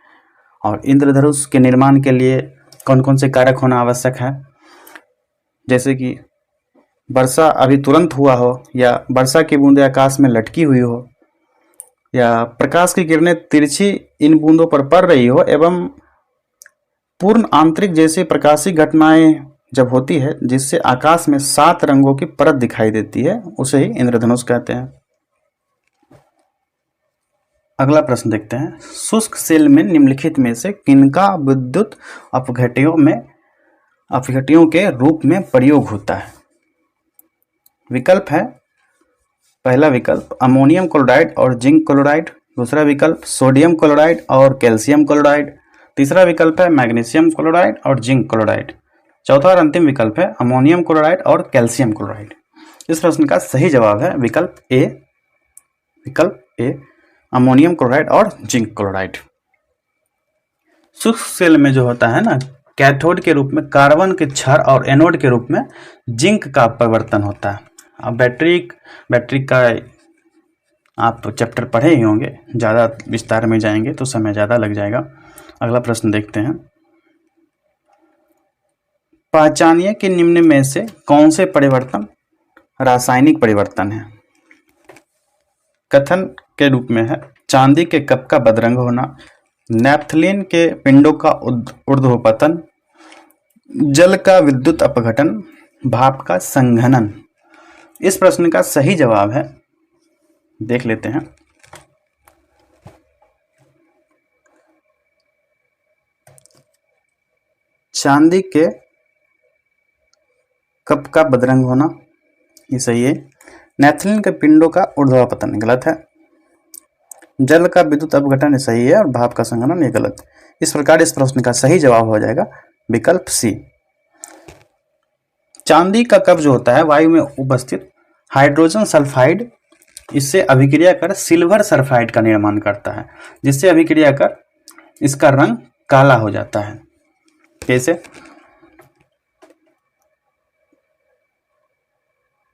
और इंद्रधनुष के निर्माण के लिए कौन कौन से कारक होना आवश्यक है, जैसे कि वर्षा अभी तुरंत हुआ हो, या वर्षा की बूंदें आकाश में लटकी हुई हो, या प्रकाश की किरणें तिरछी इन बूंदों पर पड़ रही हो, एवं पूर्ण आंतरिक जैसी प्रकाशिक घटनाएं जब होती है जिससे आकाश में 7 रंगों की परत दिखाई देती है, उसे ही इंद्रधनुष कहते हैं। अगला प्रश्न देखते हैं, शुष्क सेल में निम्नलिखित में से किनका विद्युत अपघट्यों के रूप में प्रयोग होता है? विकल्प है, पहला विकल्प अमोनियम क्लोराइड और जिंक क्लोराइड, दूसरा विकल्प सोडियम क्लोराइड और कैल्शियम क्लोराइड, तीसरा विकल्प है मैग्नीशियम क्लोराइड और जिंक क्लोराइड, चौथा और अंतिम विकल्प है अमोनियम क्लोराइड और कैल्शियम क्लोराइड। इस प्रश्न का सही जवाब है विकल्प ए अमोनियम क्लोराइड और जिंक क्लोराइड। शुष्क सेल में जो होता है ना, कैथोड के रूप में कार्बन के क्षार और एनोड के रूप में जिंक का परिवर्तन होता है। अब बैटरी का आप चैप्टर पढ़े ही होंगे, ज़्यादा विस्तार में जाएंगे तो समय ज़्यादा लग जाएगा। अगला प्रश्न देखते हैं, पहचानिए कि निम्न में से कौन से परिवर्तन रासायनिक परिवर्तन है? कथन के रूप में है, चांदी के कप का बदरंग होना, नैप्थलीन के पिंडों का ऊर्ध्वपतन, जल का विद्युत अपघटन, भाप का संघनन। इस प्रश्न का सही जवाब है, देख लेते हैं, चांदी के कप का बदरंग होना, ये सही है। नैप्थलीन के पिंडों का ऊर्ध्वपतन गलत है। जल का विद्युत अपघटन सही है, और भाप का संघनन ये गलत। इस प्रकार इस प्रश्न का सही जवाब हो जाएगा विकल्प सी। चांदी का कप जो होता है वायु में उपस्थित हाइड्रोजन सल्फाइड, इससे अभिक्रिया कर सिल्वर सल्फाइड का निर्माण करता है, जिससे अभिक्रिया कर इसका रंग काला हो जाता है। कैसे?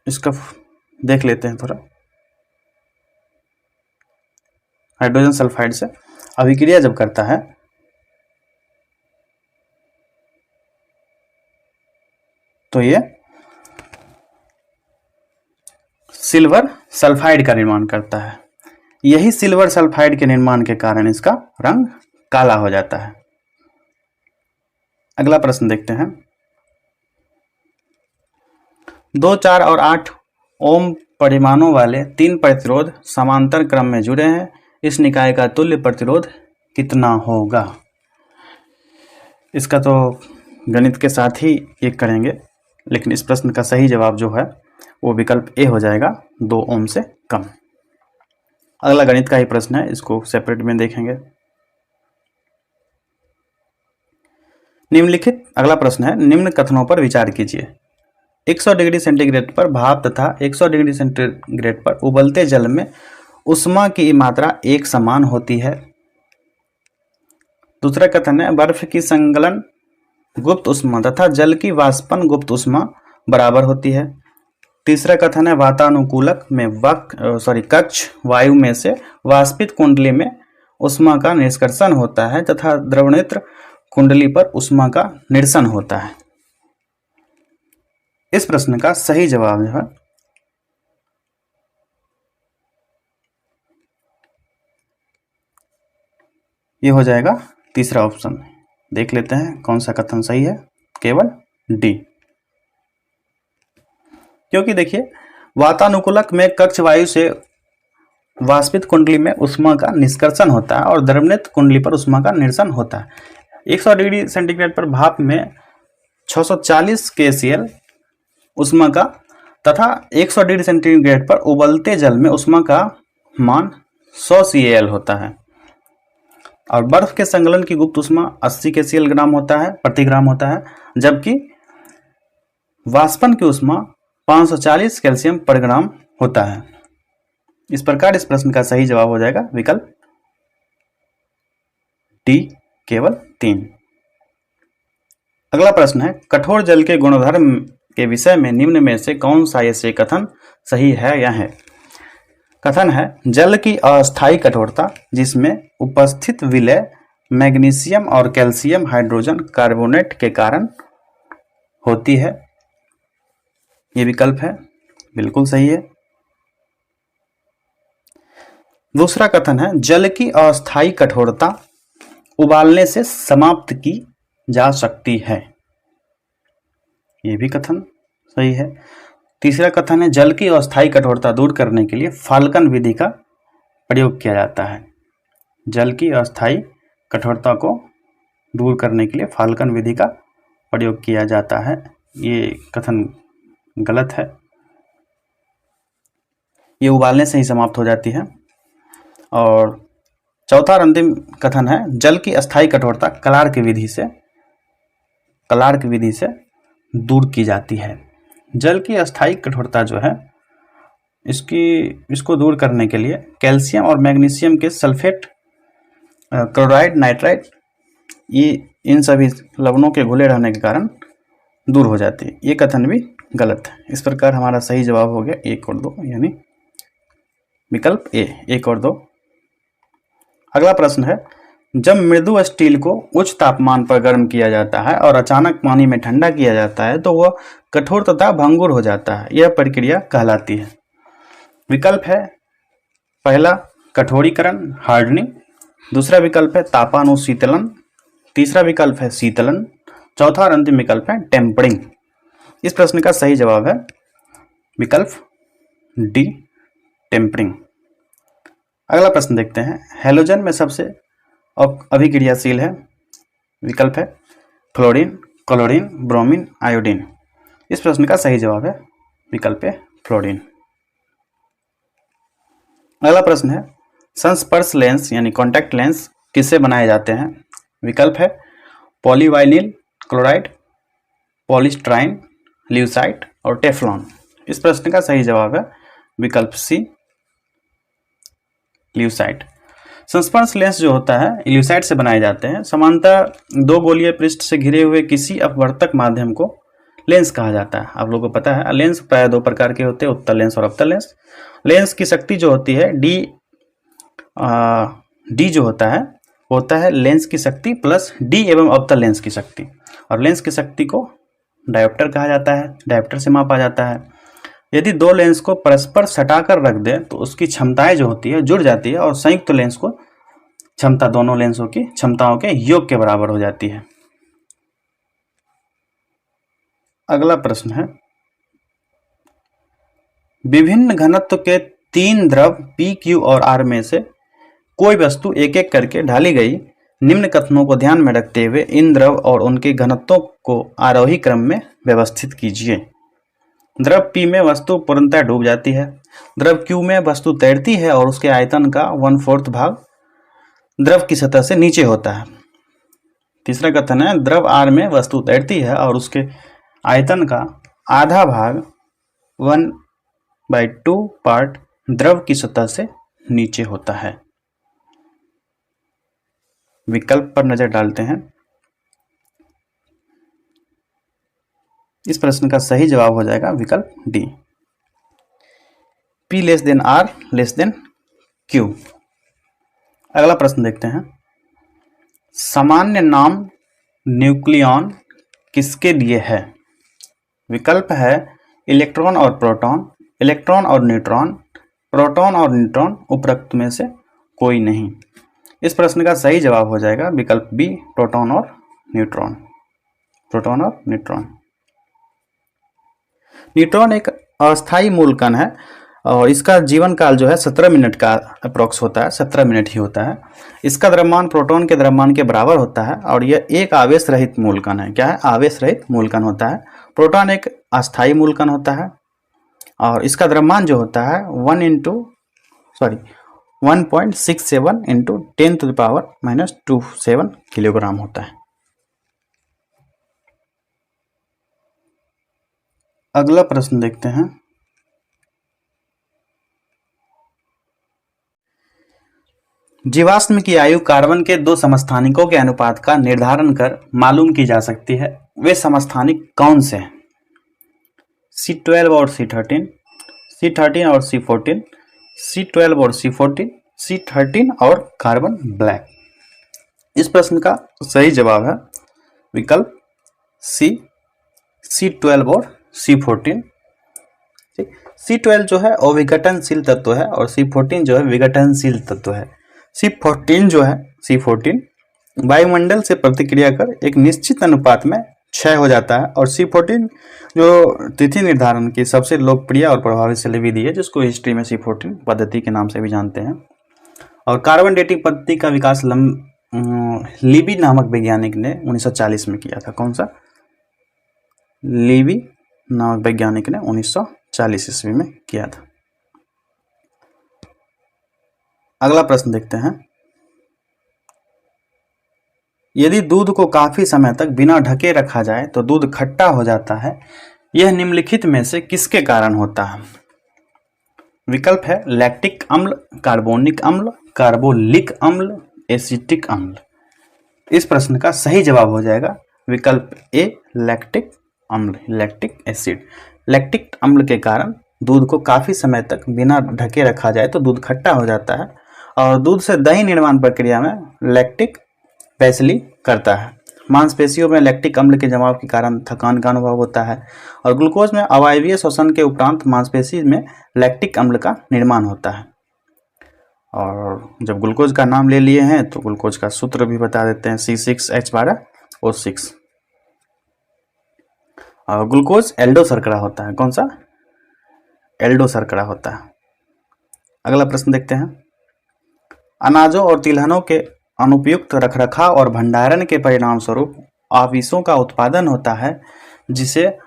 इसका देख लेते हैं थोड़ा। हाइड्रोजन सल्फाइड से अभिक्रिया जब करता है तो ये सिल्वर सल्फाइड का निर्माण करता है। यही सिल्वर सल्फाइड के निर्माण के कारण इसका रंग काला हो जाता है। अगला प्रश्न देखते हैं, 2, 4 और 8 ओम परिमाणों वाले 3 प्रतिरोध समांतर क्रम में जुड़े हैं। इस निकाय का तुल्य प्रतिरोध कितना होगा? इसका तो गणित के साथ ही ये करेंगे, लेकिन इस प्रश्न का सही जवाब जो है वो विकल्प ए हो जाएगा, 2 ओम से कम। अगला गणित का ही प्रश्न है, इसको सेपरेट में देखेंगे। निम्नलिखित अगला प्रश्न है, निम्न कथनों पर विचार कीजिए। 100 डिग्री सेंटीग्रेड पर भाप तथा 100 डिग्री सेंटीग्रेड पर उबलते जल में उष्मा की मात्रा एक समान होती है। दूसरा कथन है, बर्फ की संगलन गुप्त उष्मा तथा जल की वाष्पन गुप्त उष्मा बराबर होती है। तीसरा कथन है, वातानुकूलक में कक्ष वायु में से वाष्पित कुंडली में उष्मा का निष्कर्षण होता है तथा द्रवनेत्र कुंडली पर उष्मा का निर्सन होता है। इस प्रश्न का सही जवाब है ये हो जाएगा तीसरा ऑप्शन। देख लेते हैं कौन सा कथन सही है, केवल डी। क्योंकि देखिए वातानुकूलक में कक्ष वायु से वाष्पित कुंडली में ऊष्मा का निष्कर्षण होता है और द्रवनित कुंडली पर ऊष्मा का निर्षण होता है। 100 डिग्री सेंटीग्रेड पर भाप में 640 kcal ऊष्मा का तथा 100 डिग्री सेंटीग्रेड पर उबलते जल में ऊष्मा का मान 100 CAL होता है और बर्फ के संगलन की गुप्त ऊष्मा 80 kcal ग्राम होता है प्रति ग्राम होता है, जबकि वाष्पन की ऊष्मा 540 कैल्शियम पर ग्राम होता है। इस प्रकार इस प्रश्न का सही जवाब हो जाएगा विकल्प डी, केवल 3। अगला प्रश्न है, कठोर जल के गुणधर्म के विषय में निम्न में से कौन सा ऐसे कथन सही है या है। कथन है, जल की अस्थायी कठोरता जिसमें उपस्थित विलय मैग्नीशियम और कैल्शियम हाइड्रोजन कार्बोनेट के कारण होती है। ये विकल्प है, बिल्कुल सही है। दूसरा कथन है, जल की अस्थायी कठोरता उबालने से समाप्त की जा सकती है। ये भी कथन सही है। तीसरा कथन है, जल की अस्थायी कठोरता दूर करने के लिए फाल्कन विधि का प्रयोग किया जाता है। जल की अस्थायी कठोरता को दूर करने के लिए फाल्कन विधि का प्रयोग किया जाता है। ये कथन गलत है, ये उबालने से ही समाप्त हो जाती है। और चौथा और अंतिम कथन है, जल की अस्थायी कठोरता क्लार्क विधि से दूर की जाती है। जल की अस्थायी कठोरता जो है इसको दूर करने के लिए कैल्शियम और मैग्नीशियम के सल्फेट, क्लोराइड, नाइट्राइट, ये इन सभी लवणों के घुले रहने के कारण दूर हो जाती है। ये कथन भी गलत है। इस प्रकार हमारा सही जवाब हो गया 1 और 2, यानी विकल्प ए, 1 और 2। अगला प्रश्न है, जब मृदु स्टील को उच्च तापमान पर गर्म किया जाता है और अचानक पानी में ठंडा किया जाता है तो वह कठोर तथा भंगुर हो जाता है। यह प्रक्रिया कहलाती है। विकल्प है, पहला कठोरीकरण हार्डनिंग, दूसरा विकल्प है तापानुशीतलन, तीसरा विकल्प है शीतलन, चौथा और अंतिम विकल्प है टेम्परिंग। इस प्रश्न का सही जवाब है विकल्प डी, टेम्परिंग। अगला प्रश्न देखते हैं, हैलोजन में सबसे अभिक्रियाशील है। विकल्प है फ्लोरीन, क्लोरीन, ब्रोमीन, आयोडीन। इस प्रश्न का सही जवाब है विकल्प है फ्लोरीन। अगला प्रश्न है, संस्पर्श लेंस यानी कॉन्टैक्ट लेंस किससे बनाए जाते हैं। विकल्प है पॉलीवाइनिल क्लोराइड, पॉलीस्टाइन, ल्यूसाइट और टेफ्लॉन। इस प्रश्न का सही जवाब है विकल्प सी, ल्यूसाइट। संस्पर्श लेंस जो होता है ल्यूसाइट से बनाए जाते हैं। सामान्यतः 2 गोलीय पृष्ठ से घिरे हुए किसी अपवर्तक माध्यम को लेंस कहा जाता है। आप लोगों को पता है लेंस प्राय 2 प्रकार के होते हैं, उत्तल लेंस और अवतल लेंस। लेंस की शक्ति जो होती है डी जो होता है लेंस की शक्ति प्लस डी एवं अवतल लेंस की शक्ति, और लेंस की शक्ति को डायोप्टर कहा जाता है, डायोप्टर से मापा जाता है। यदि 2 लेंस को परस्पर सटाकर रख दें तो उसकी क्षमताएं जो होती है जुड़ जाती है और संयुक्त लेंस को क्षमता दोनों लेंसों की क्षमताओं के योग के बराबर हो जाती है। अगला प्रश्न है, विभिन्न घनत्व के 3 द्रव P, Q और R में से कोई वस्तु एक एक करके ढाली गई। निम्न कथनों को ध्यान में रखते हुए इन द्रव और उनके घनत्वों को आरोही क्रम में व्यवस्थित कीजिए। द्रव P में वस्तु पूर्णतः डूब जाती है। द्रव Q में वस्तु तैरती है और उसके आयतन का 1/4 भाग द्रव की सतह से नीचे होता है। तीसरा कथन है, द्रव R में वस्तु तैरती है और उसके आयतन का आधा भाग 1/2 पार्ट द्रव की सतह से नीचे होता है। विकल्प पर नजर डालते हैं। इस प्रश्न का सही जवाब हो जाएगा विकल्प डी, P R Q। अगला प्रश्न देखते हैं, सामान्य नाम न्यूक्लियॉन किसके लिए है। विकल्प है इलेक्ट्रॉन और प्रोटॉन, इलेक्ट्रॉन और न्यूट्रॉन, प्रोटॉन और न्यूट्रॉन, उपरोक्त में से कोई नहीं। इस प्रश्न का सही जवाब हो जाएगा विकल्प बी, प्रोटॉन और न्यूट्रॉन। प्रोटॉन और न्यूट्रॉन। न्यूट्रॉन एक अस्थायी मूल कण है और इसका जीवन काल जो है 17 मिनट का अप्रोक्स होता है, 17 मिनट ही होता है। इसका द्रव्यमान प्रोटॉन के द्रव्यमान के बराबर होता है और यह एक आवेश रहित मूलकण है। क्या है? आवेश रहित मूलकण होता है। प्रोटॉन एक अस्थायी मूलकण होता है और इसका द्रव्यमान जो होता है 1.67 इंटू 10⁻⁻27 किलोग्राम होता है। अगला प्रश्न देखते हैं। जीवाश्म की आयु कार्बन के दो समस्थानिकों के अनुपात का निर्धारण कर मालूम की जा सकती है। वे समस्थानिक कौन से हैं? C12 और C13, C13 और C14, C12 और C14, C13 और कार्बन ब्लैक। इस प्रश्न का सही जवाब है विकल्प सी, C12 और C14। C12 जो है अविघटनशील तत्व है और C14 जो है विघटनशील तत्व है। C14 वायुमंडल से प्रतिक्रिया कर एक निश्चित अनुपात में क्षय हो जाता है और C14 जो तिथि निर्धारण की सबसे लोकप्रिय और प्रभावशाली विधि है, जिसको हिस्ट्री में C14 पद्धति के नाम से भी जानते हैं। और कार्बन डेटिंग पद्धति का विकास लीबी नामक वैज्ञानिक ने 1940 में किया था। कौन सा? लीबी नामक वैज्ञानिक ने 1940 ईस्वी में किया था। अगला प्रश्न देखते हैं। यदि दूध को काफी समय तक बिना ढके रखा जाए तो दूध खट्टा हो जाता है। यह निम्नलिखित में से किसके कारण होता है? विकल्प है लैक्टिक अम्ल, कार्बोनिक अम्ल, कार्बोलिक अम्ल, एसिटिक अम्ल। इस प्रश्न का सही जवाब हो जाएगा विकल्प ए, लैक्टिक अम्ल, लैक्टिक एसिड। लैक्टिक अम्ल के कारण दूध को काफी समय तक बिना ढके रखा जाए तो दूध खट्टा हो जाता है और दूध से दही निर्माण प्रक्रिया में लैक्टिक बेसिली करता है। मांसपेशियों में लैक्टिक अम्ल के जमाव के कारण थकान का अनुभव होता है और ग्लूकोज में अवायवीय श्वसन के उपरांत मांसपेशी में लैक्टिक अम्ल का निर्माण होता है। और जब ग्लूकोज का नाम ले लिए हैं तो ग्लूकोज का सूत्र भी बता देते हैं, C6H12O6। और ग्लूकोज एल्डो शर्करा होता है। कौन सा? एल्डो शर्करा होता है। अगला प्रश्न देखते हैं। अनाजों और तिलहनों के अनुपयुक्त रखरखाव और भंडारण के परिणाम स्वरूप आविशों का उत्पादन होता है, जिसे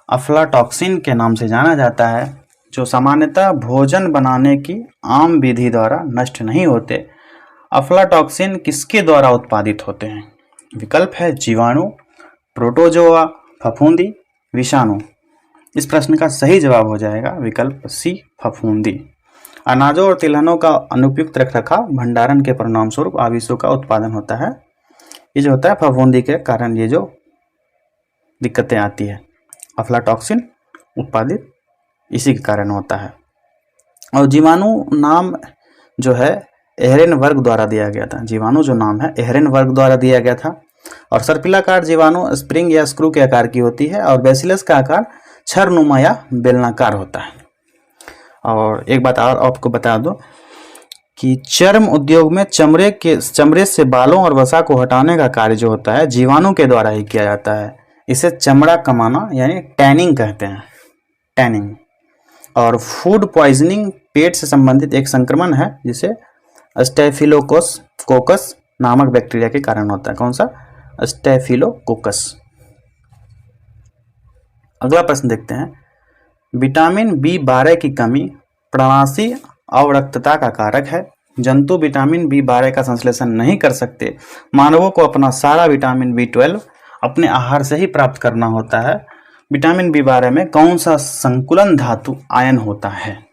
अफ्लाटॉक्सिन के नाम से जाना जाता है, जो सामान्यतः भोजन बनाने की आम विधि द्वारा नष्ट नहीं होते। अफ्लाटॉक्सिन किसके द्वारा उत्पादित होते हैं? विकल्प है जीवाणु, प्रोटोजोआ, फफूंदी, विषाणु। इस प्रश्न का सही जवाब हो जाएगा विकल्प सी, फफूंदी। अनाजों और तिलहनों का अनुपयुक्त रखरखाव भंडारण के परिणाम स्वरूप आविशों का उत्पादन होता है। ये जो होता है फफूंदी के कारण ये जो दिक्कतें आती है, अफ्लाटॉक्सिन उत्पादित इसी के कारण होता है। और जीवाणु नाम जो है एहरेनबर्ग द्वारा दिया गया था। जीवाणु जो नाम है एहरेनबर्ग द्वारा दिया गया था। और सर्पिलाकार जीवाणु स्प्रिंग या स्क्रू के आकार की होती है और बेसिलस का आकार छरनुमा या बेलनाकार होता है। और एक बात और आपको बता दूं कि चर्म उद्योग में चमड़े से बालों और वसा को हटाने का कार्य जो होता है जीवाणु के द्वारा ही किया जाता है। इसे चमड़ा कमाना यानी टैनिंग कहते हैं, टैनिंग। और फूड पॉइजनिंग पेट से संबंधित एक संक्रमण है जिसे स्टेफिलोकोकस नामक बैक्टीरिया के कारण होता है। कौन सा? स्टेफिलोकोकस। अगला प्रश्न देखते हैं। विटामिन B12 की कमी प्रणाशी अवरक्तता का कारक है। जंतु विटामिन B12 का संश्लेषण नहीं कर सकते। मानवों को अपना सारा विटामिन B12 अपने आहार से ही प्राप्त करना होता है। विटामिन B12 में कौन सा संकुलन धातु आयन होता है?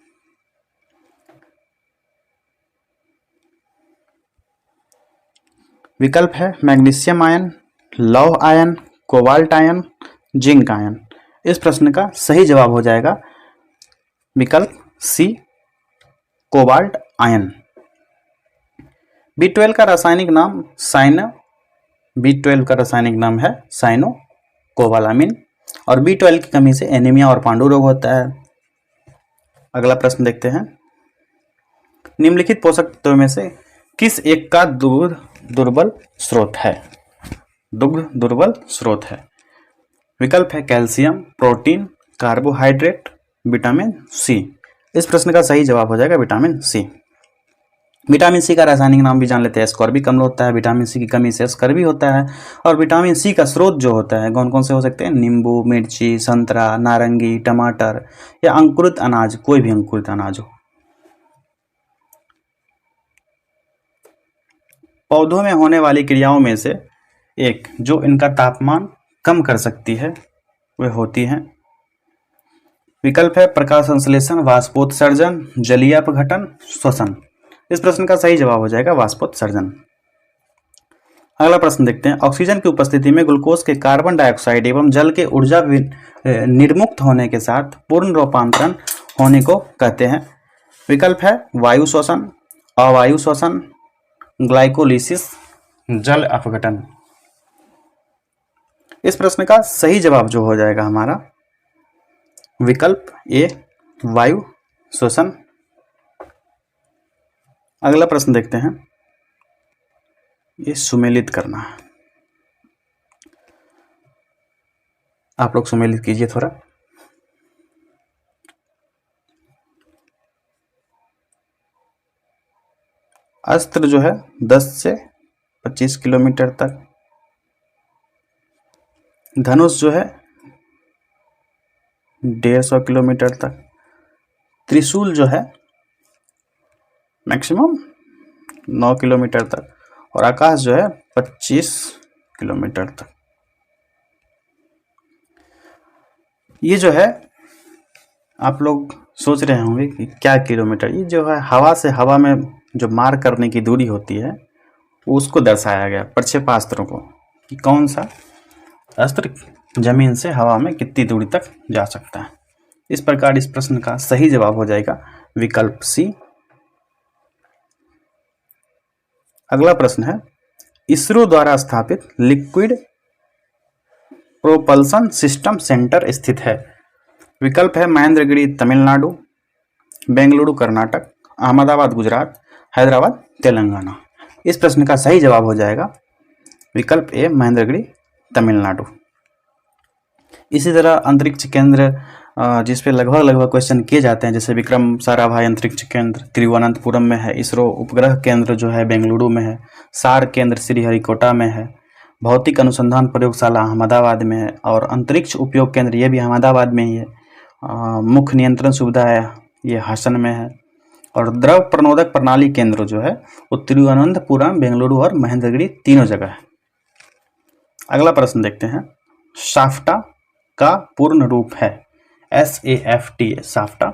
विकल्प है मैग्नीशियम आयन, लौह ion, cobalt ion, zinc ion. इस प्रश्न का सही जवाब हो जाएगा विकल्प सी, कोबाल्ट आयन। B12 का रासायनिक नाम B12 का रासायनिक नाम है साइनोकोबालामिन और B12 की कमी से एनीमिया और पांडु रोग होता है। अगला प्रश्न देखते हैं। निम्नलिखित पोषक तत्वों में से किस एक का दुग्ध दुर्बल स्रोत है? दुग्ध दुर्बल स्रोत है। विकल्प है calcium, protein, carbohydrate, vitamin C. इस प्रश्न का सही जवाब हो जाएगा विटामिन सी। विटामिन सी का रासायनिक नाम भी जान लेते हैं, स्कॉर्बिक अम्ल होता है। विटामिन सी की कमी से स्कर्वी होता है। और विटामिन सी का स्रोत जो होता है कौन कौन से हो सकते हैं? नींबू, मिर्ची, संतरा, नारंगी, टमाटर या अंकुरित अनाज, कोई भी अंकुरित अनाज हो। पौधों में होने वाली क्रियाओं में से एक जो इनका तापमान कम कर सकती है वे होती हैं। विकल्प है प्रकाश संश्लेषण, वाष्पोत्सर्जन, जलीय अपघटन, श्वसन। इस प्रश्न का सही जवाब हो जाएगा वाष्पोत्सर्जन। अगला प्रश्न देखते हैं। ऑक्सीजन की उपस्थिति में ग्लूकोज के कार्बन डाइऑक्साइड एवं जल के ऊर्जा निर्मुक्त होने के साथ पूर्ण रूपांतरण होने को कहते हैं। विकल्प है वायु श्वसन, अवायु श्वसन, ग्लाइकोलिसिस, जल अपघटन। इस प्रश्न का सही जवाब जो हो जाएगा हमारा विकल्प ए वायु श्वसन। अगला प्रश्न देखते हैं। ये सुमेलित करना है, आप लोग सुमेलित कीजिए थोड़ा। अस्त्र जो है 10 से 25 किलोमीटर तक, धनुष जो है 150 किलोमीटर तक, त्रिशूल जो है मैक्सिमम 9 किलोमीटर तक और आकाश जो है 25 किलोमीटर तक। ये जो है आप लोग सोच रहे होंगे कि क्या किलोमीटर, ये जो है हवा से हवा में जो मार करने की दूरी होती है उसको दर्शाया गया प्रक्षेपास्त्रों को कि कौन सा अस्त्र जमीन से हवा में कितनी दूरी तक जा सकता है। इस प्रकार इस प्रश्न का सही जवाब हो जाएगा विकल्प सी। अगला प्रश्न है। इसरो द्वारा स्थापित लिक्विड प्रोपल्सन सिस्टम सेंटर स्थित है। विकल्प है महेंद्रगिरी तमिलनाडु, बेंगलुरु कर्नाटक, अहमदाबाद गुजरात, हैदराबाद तेलंगाना। इस प्रश्न का सही जवाब हो जाएगा विकल्प ए महेंद्रगिरी तमिलनाडु। इसी तरह अंतरिक्ष केंद्र जिसपे लगभग क्वेश्चन किए जाते हैं, जैसे विक्रम साराभाई अंतरिक्ष केंद्र तिरुवनंतपुरम में है, इसरो उपग्रह केंद्र जो है बेंगलुरु में है, सार केंद्र श्रीहरिकोटा में है, भौतिक अनुसंधान प्रयोगशाला अहमदाबाद में है और अंतरिक्ष उपयोग केंद्र ये भी अहमदाबाद में ही है। मुख्य नियंत्रण सुविधा है ये हासन में है और द्रव प्रणोदक प्रणाली केंद्र जो है वो तिरुवनंतपुरम, बेंगलुरु और महेंद्रगिरी तीनों जगह है। अगला प्रश्न देखते हैं। साफ्टा का पूर्ण रूप है, SAFTA, साफ्टा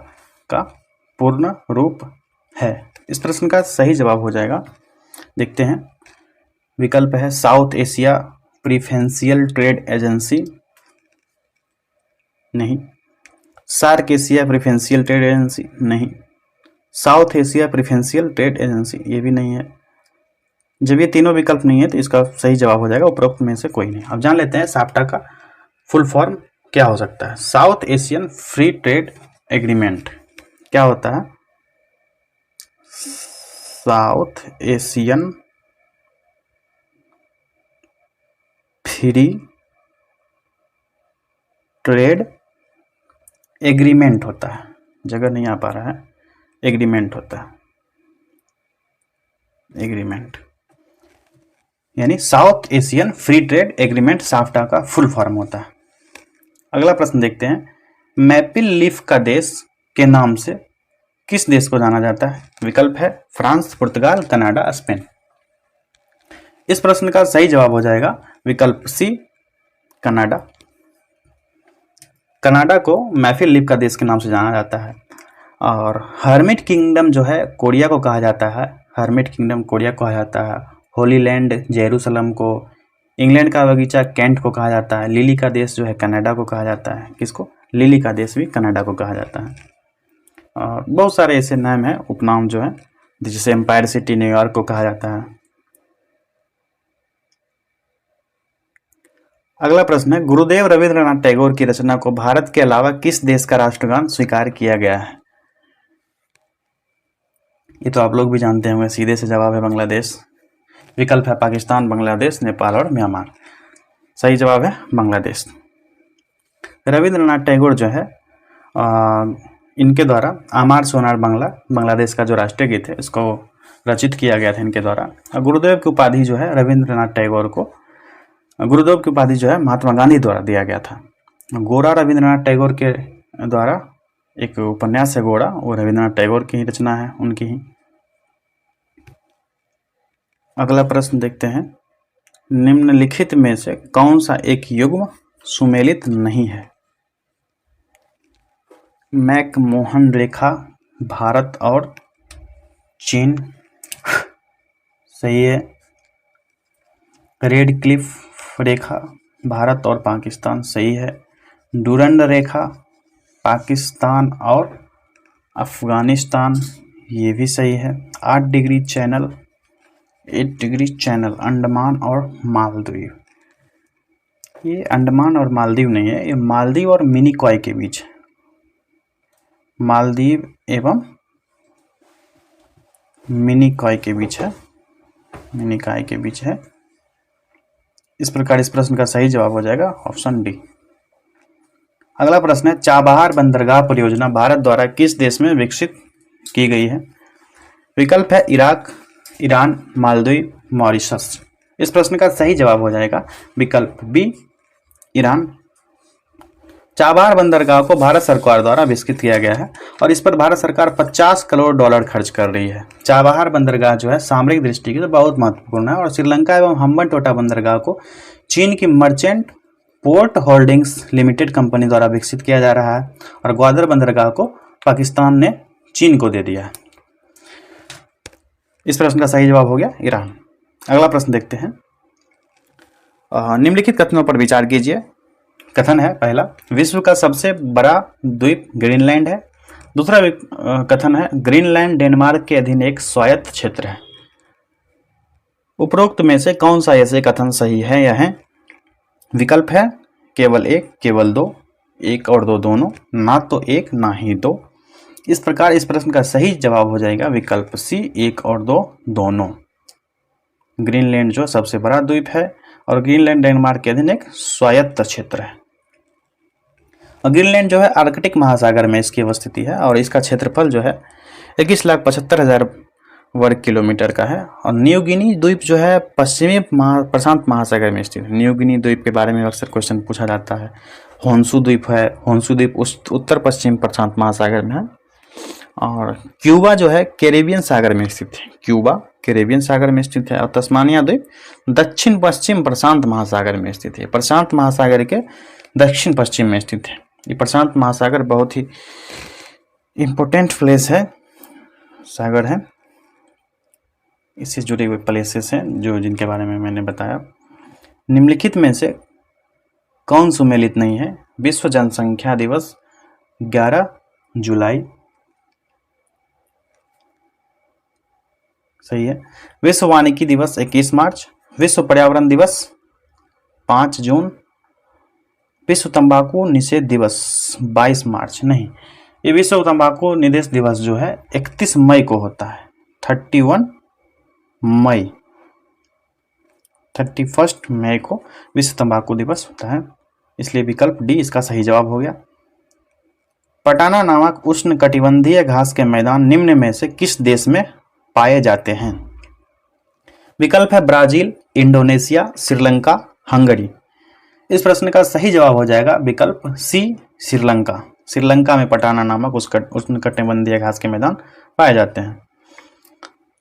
का पूर्ण रूप है। इस प्रश्न का सही जवाब हो जाएगा, देखते हैं। विकल्प है साउथ एशिया प्रीफरेंशियल ट्रेड एजेंसी, नहीं। सार्क एशिया प्रीफरेंशियल ट्रेड एजेंसी, नहीं। साउथ एशिया प्रीफरेंशियल ट्रेड एजेंसी, ये भी नहीं है। जब ये तीनों विकल्प नहीं है तो इसका सही जवाब हो जाएगा उपरोक्त में से कोई नहीं। अब जान लेते हैं साफ्टा का फुल फॉर्म क्या हो सकता है। South Asian free trade agreement क्या होता है? South Asian free trade agreement होता है, जगह नहीं आ पा रहा है, एग्रीमेंट होता है, एग्रीमेंट यानी south Asian free trade agreement SAFTA का फुल फॉर्म होता है। अगला प्रश्न देखते हैं। मैपल लीफ का देश के नाम से किस देश को जाना जाता है? विकल्प है फ्रांस, पुर्तगाल, कनाडा, स्पेन। इस प्रश्न का सही जवाब हो जाएगा विकल्प सी कनाडा। कनाडा को मैपल लीफ का देश के नाम से जाना जाता है। और हर्मिट किंगडम जो है कोरिया को कहा जाता है, हर्मिट किंगडम कोरिया को कहा जाता है। होली लैंड जेरूसलम को, इंग्लैंड का बगीचा कैंट को कहा जाता है। लिली का देश जो है कनाडा को कहा जाता है। किसको? लिली का देश भी कनाडा को कहा जाता है। और बहुत सारे ऐसे नाम हैं, उपनाम जो है, जैसे एम्पायर सिटी न्यूयॉर्क को कहा जाता है। अगला प्रश्न है। गुरुदेव रविंद्रनाथ टैगोर की रचना को भारत के अलावा किस देश का राष्ट्रगान स्वीकार किया गया है? ये तो आप लोग भी जानते होंगे, सीधे से जवाब है बांग्लादेश। विकल्प है पाकिस्तान, बांग्लादेश, नेपाल और म्यांमार। सही जवाब है बांग्लादेश। रविंद्रनाथ टैगोर जो है इनके द्वारा आमार सोनार बांग्ला बांग्लादेश का जो राष्ट्रीय गीत है इसको रचित किया गया था इनके द्वारा। गुरुदेव की उपाधि जो है रविंद्रनाथ टैगोर को, गुरुदेव की उपाधि जो है महात्मा गांधी द्वारा दिया गया था। गोरा रविंद्रनाथ टैगोर के द्वारा एक उपन्यास है गोरा, वो रविंद्रनाथ टैगोर की ही रचना है, उनकी ही। अगला प्रश्न देखते हैं, निम्नलिखित में से कौन सा एक युग्म सुमेलित नहीं है? मैकमोहन रेखा भारत और चीन, सही है। रेडक्लिफ रेखा भारत और पाकिस्तान, सही है। डूरंड रेखा पाकिस्तान और अफगानिस्तान, ये भी सही है। 8 डिग्री चैनल अंडमान और मालदीव, ये अंडमान और मालदीव नहीं है, ये मालदीव और मिनिकॉय के बीच, मालदीव एवं मिनिकॉय के बीच है, मिनिकॉय के बीच है। इस प्रकार इस प्रश्न का सही जवाब हो जाएगा ऑप्शन डी। अगला प्रश्न है, चाबहार बंदरगाह परियोजना भारत द्वारा किस देश में विकसित की गई है? विकल्प है इराक, ईरान, मालदीव, मॉरिशस। इस प्रश्न का सही जवाब हो जाएगा विकल्प बी, ईरान। चाबहार बंदरगाह को भारत सरकार द्वारा विकसित किया गया है और इस पर भारत सरकार 50 करोड़ डॉलर खर्च कर रही है। चाबहार बंदरगाह जो है सामरिक दृष्टि से बहुत महत्वपूर्ण है और श्रीलंका एवं हम्बनटोटा बंदरगाह को चीन की merchant port holdings limited company द्वारा विकसित किया जा रहा है और ग्वादर बंदरगाह को पाकिस्तान ने चीन को दे दिया है। इस प्रश्न का सही जवाब हो गया ईरान। अगला प्रश्न देखते हैं, निम्नलिखित कथनों पर विचार कीजिए। कथन है पहला, विश्व का सबसे बड़ा द्वीप ग्रीनलैंड है। दूसरा कथन है, ग्रीनलैंड डेनमार्क के अधीन एक स्वायत्त क्षेत्र है। उपरोक्त में से कौन सा ऐसे कथन सही है? यह है विकल्प है केवल एक, केवल दो, एक और दो दोनों, ना तो एक ना ही दो। इस प्रकार इस प्रश्न का सही जवाब हो जाएगा विकल्प सी, एक और दो दोनों। ग्रीनलैंड जो सबसे बड़ा द्वीप है और ग्रीनलैंड डेनमार्क के अधीन एक स्वायत्त क्षेत्र है। ग्रीनलैंड जो है आर्कटिक महासागर में इसकी अवस्थिति है और इसका क्षेत्रफल जो है 21,75,000 वर्ग किलोमीटर का है। और न्यू गिनी द्वीप जो है पश्चिमी प्रशांत महासागर में स्थित है। न्यू गिनी द्वीप के बारे में अक्सर क्वेश्चन पूछा जाता है। होन्शु द्वीप है, होन्शु द्वीप उत्तर पश्चिम प्रशांत महासागर में है। और क्यूबा जो है कैरेबियन सागर में स्थित है, क्यूबा कैरेबियन सागर में स्थित है। और तस्मानिया द्वीप दक्षिण पश्चिम प्रशांत महासागर में स्थित है, प्रशांत महासागर के दक्षिण पश्चिम में स्थित है। ये प्रशांत महासागर बहुत ही इम्पोर्टेंट प्लेस है, सागर है, इससे जुड़े हुए प्लेसेस हैं जो जिनके बारे में मैंने बताया। निम्नलिखित में से कौन सुमेलित नहीं है? विश्व जनसंख्या दिवस 11 जुलाई, सही है। विश्व वानिकी दिवस 21 मार्च, विश्व पर्यावरण दिवस 5 जून, विश्व तंबाकू निषेध दिवस 22 मार्च, नहीं, ये विश्व तंबाकू निषेध दिवस जो है 31 मई को होता है, 31 मई, 31 मई को विश्व तंबाकू दिवस होता है, इसलिए विकल्प डी इसका सही जवाब हो गया। पटाना नामक उष्ण कटिबंधीय घास के मैदान निम्न में से किस देश में पाए जाते हैं? विकल्प है ब्राजील, इंडोनेशिया, श्रीलंका, हंगरी। इस प्रश्न का सही जवाब हो जाएगा विकल्प सी, श्रीलंका। श्रीलंका में पटाना नामक उष्ण कटिबंधीय घास के मैदान पाए जाते हैं।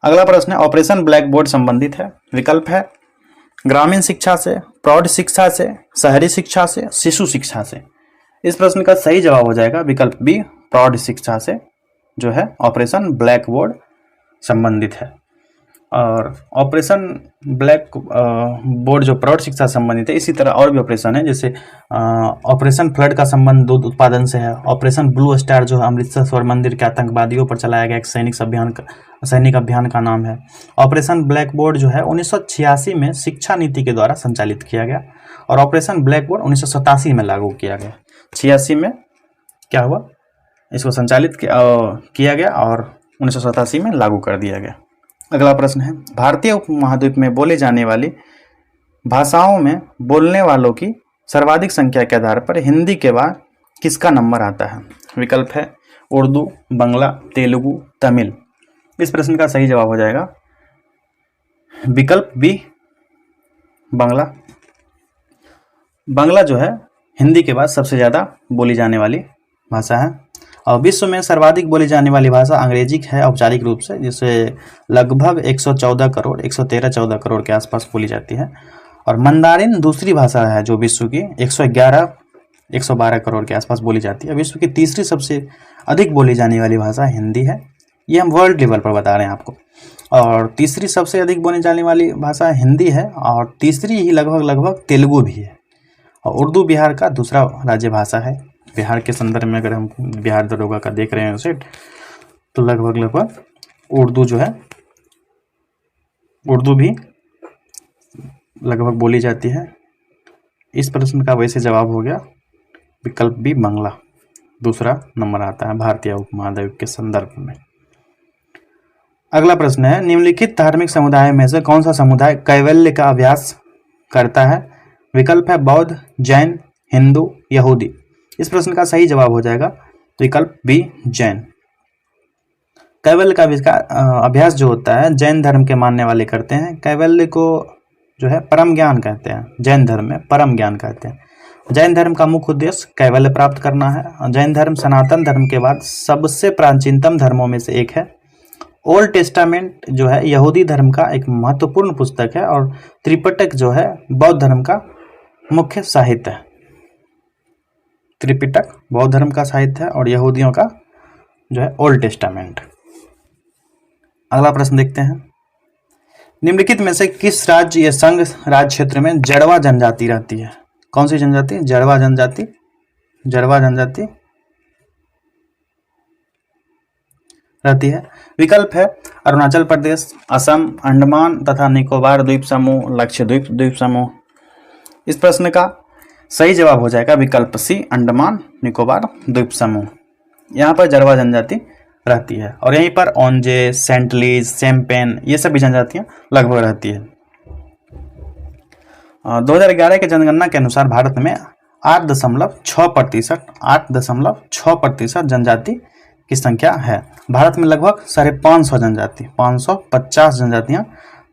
अगला प्रश्न है ऑपरेशन ब्लैक बोर्ड संबंधित है। विकल्प है ग्रामीण शिक्षा से, प्रौढ़ शिक्षा से, शहरी शिक्षा से, शिशु शिक्षा से। इस प्रश्न का सही जवाब हो जाएगा विकल्प बी, प्रौढ़ शिक्षा से जो है ऑपरेशन ब्लैक बोर्ड संबंधित है। और ऑपरेशन ब्लैक बोर्ड जो प्रौढ़ शिक्षा संबंधित है, इसी तरह और भी ऑपरेशन है, जैसे ऑपरेशन फ्लड का संबंध दूध उत्पादन से है। ऑपरेशन ब्लू स्टार जो अमृतसर स्वर्ण मंदिर के आतंकवादियों पर चलाया गया एक सैनिक अभियान का नाम है। ऑपरेशन ब्लैक बोर्ड जो है 1986 में शिक्षा नीति के द्वारा संचालित किया गया और ऑपरेशन ब्लैक बोर्ड 1987 में लागू किया गया। 86 में क्या हुआ, इसको संचालित किया गया और 1987 में लागू कर दिया गया। अगला प्रश्न है भारतीय उपमहाद्वीप में बोले जाने वाली भाषाओं में बोलने वालों की सर्वाधिक संख्या के आधार पर हिंदी के बाद किसका नंबर आता है? विकल्प है उर्दू, बांग्ला, तेलुगु, तमिल। इस प्रश्न का सही जवाब हो जाएगा विकल्प बी, बांग्ला। बांग्ला जो है हिंदी के बाद सबसे ज़्यादा बोली जाने वाली भाषा है और विश्व में सर्वाधिक बोली जाने वाली भाषा अंग्रेजी है औपचारिक रूप से, जिसे लगभग 114 करोड़ 113-14 करोड़ के आसपास बोली जाती है। और मंदारिन दूसरी भाषा है जो विश्व की 112 करोड़ के आसपास बोली जाती है। विश्व की तीसरी सबसे अधिक बोली जाने वाली भाषा हिंदी है, ये हम वर्ल्ड लेवल पर बता रहे हैं आपको। और तीसरी सबसे अधिक बोली जाने वाली भाषा हिंदी है और तीसरी ही लगभग तेलुगु भी है। और उर्दू बिहार का दूसरा राज्य भाषा है। बिहार के संदर्भ में अगर हम बिहार दरोगा का देख रहे हैं सेट, तो लगभग उर्दू जो है, उर्दू भी लगभग बोली जाती है। इस प्रश्न का वैसे जवाब हो गया विकल्प बी, बांग्ला। दूसरा नंबर आता है भारतीय उपमहाद्वीप के संदर्भ में। अगला प्रश्न है, निम्नलिखित धार्मिक समुदाय में से कौन सा समुदाय कैवल्य का अभ्यास करता है? विकल्प है बौद्ध, जैन, हिंदू, यहूदी। इस प्रश्न का सही जवाब हो जाएगा विकल्प बी, जैन। कैवल्य का अभ्यास जो होता है जैन धर्म के मानने वाले करते हैं। कैवल्य को जो है परम ज्ञान कहते हैं, जैन धर्म में परम ज्ञान कहते हैं। जैन धर्म का मुख्य उद्देश्य कैवल्य प्राप्त करना है। जैन धर्म सनातन धर्म के बाद सबसे प्राचीनतम धर्मों में से एक है। ओल्ड टेस्टामेंट जो है यहूदी धर्म का एक महत्वपूर्ण पुस्तक है और त्रिपिटक जो है बौद्ध धर्म का मुख्य साहित्य है। त्रिपिटक बौद्ध धर्म का साहित्य है और यहूदियों का जो है ओल्ड टेस्टामेंट। अगला प्रश्न देखते हैं, निम्नलिखित में से किस राज्य या संघ राज्य क्षेत्र में जड़वा जनजाति रहती है? कौन सी जनजाति? जड़वा जनजाति। जड़वा जनजाति रहती है। विकल्प है अरुणाचल प्रदेश, असम, अंडमान तथा निकोबार द्वीप समूह, लक्षद्वीप द्वीप समूह। इस प्रश्न का सही जवाब हो जाएगा विकल्प सी, अंडमान निकोबार द्वीप समूह। यहाँ पर जड़वा जनजाति रहती है और यहीं पर ओंजे, सेंटलीज, सेम्पेन ये सभी जनजातियाँ लगभग रहती है। 2011 के जनगणना के अनुसार भारत में 8.6% जनजाति की संख्या है। भारत में लगभग 550 जनजाति 550 जनजातियाँ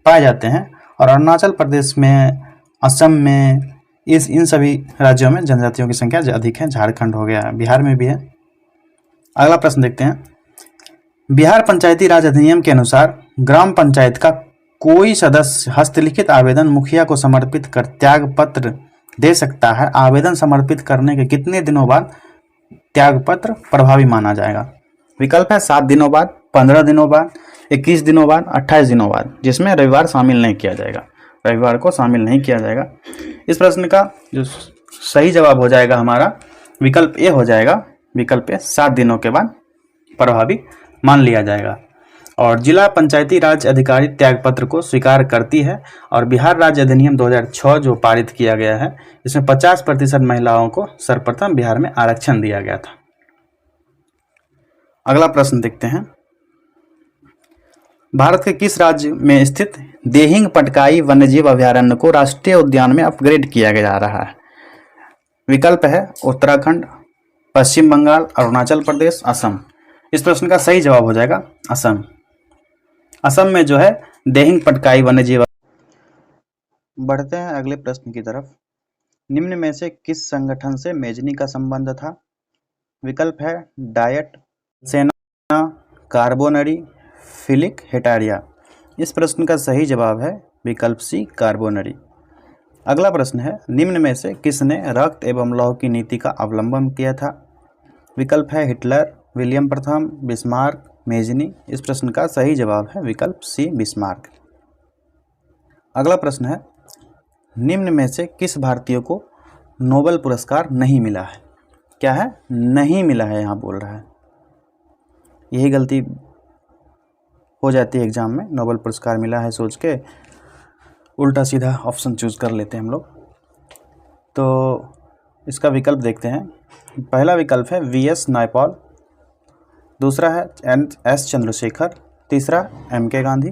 पाए जाते हैं और अरुणाचल प्रदेश में, असम में, इन सभी राज्यों में जनजातियों की संख्या अधिक है। झारखंड हो गया, बिहार में भी है। अगला प्रश्न देखते हैं, बिहार पंचायती राज अधिनियम के अनुसार ग्राम पंचायत का कोई सदस्य हस्तलिखित आवेदन मुखिया को समर्पित कर त्याग पत्र दे सकता है। आवेदन समर्पित करने के कितने दिनों बाद त्याग पत्र प्रभावी माना जाएगा? विकल्प है 7 दिनों बाद, 15 दिनों बाद, 21 दिनों बाद, 28 दिनों बाद, जिसमें रविवार शामिल नहीं किया जाएगा। रविवार को शामिल नहीं किया जाएगा। इस प्रश्न का जो सही जवाब हो जाएगा हमारा विकल्प ए हो जाएगा। विकल्प ए 7 दिनों के बाद प्रभावी मान लिया जाएगा। और जिला पंचायती राज अधिकारी त्यागपत्र को स्वीकार करती है और बिहार राज्य अधिनियम 2006 जो पारित किया गया है, इसमें 50% महिलाओं को सर्वप्रथम बिहार में आरक्षण दिया गया था। अगला प्रश्न देखते हैं, भारत के किस राज्य में स्थित देहिंग पटकाई वन्यजीव अभयारण्य को राष्ट्रीय उद्यान में अपग्रेड किया जा रहा है? विकल्प है उत्तराखंड, पश्चिम बंगाल, अरुणाचल प्रदेश, असम। इस प्रश्न का सही जवाब हो जाएगा असम। असम में जो है देहिंग पटकाई वन्यजीव। बढ़ते हैं अगले प्रश्न की तरफ, निम्न में से किस संगठन से मेजनी का संबंध था? विकल्प है डायट, सेना, कार्बोनरी, फिलिक, हेटारिया। इस प्रश्न का सही जवाब है विकल्प सी, कार्बोनरी। अगला प्रश्न है, निम्न में से किसने रक्त एवं लौह की नीति का अवलंबन किया था? विकल्प है हिटलर, विलियम प्रथम, बिस्मार्क, मेजनी। इस प्रश्न का सही जवाब है विकल्प सी, बिस्मार्क। अगला प्रश्न है, निम्न में से किस भारतीय को नोबेल पुरस्कार नहीं मिला है? क्या है? नहीं मिला है यहाँ बोल रहा है। यही गलती हो जाती है एग्जाम में, नोबेल पुरस्कार मिला है सोच के उल्टा सीधा ऑप्शन चूज कर लेते हैं हम लोग। तो इसका विकल्प देखते हैं। पहला विकल्प है वीएस नायपॉल, दूसरा है एस चंद्रशेखर, तीसरा एमके गांधी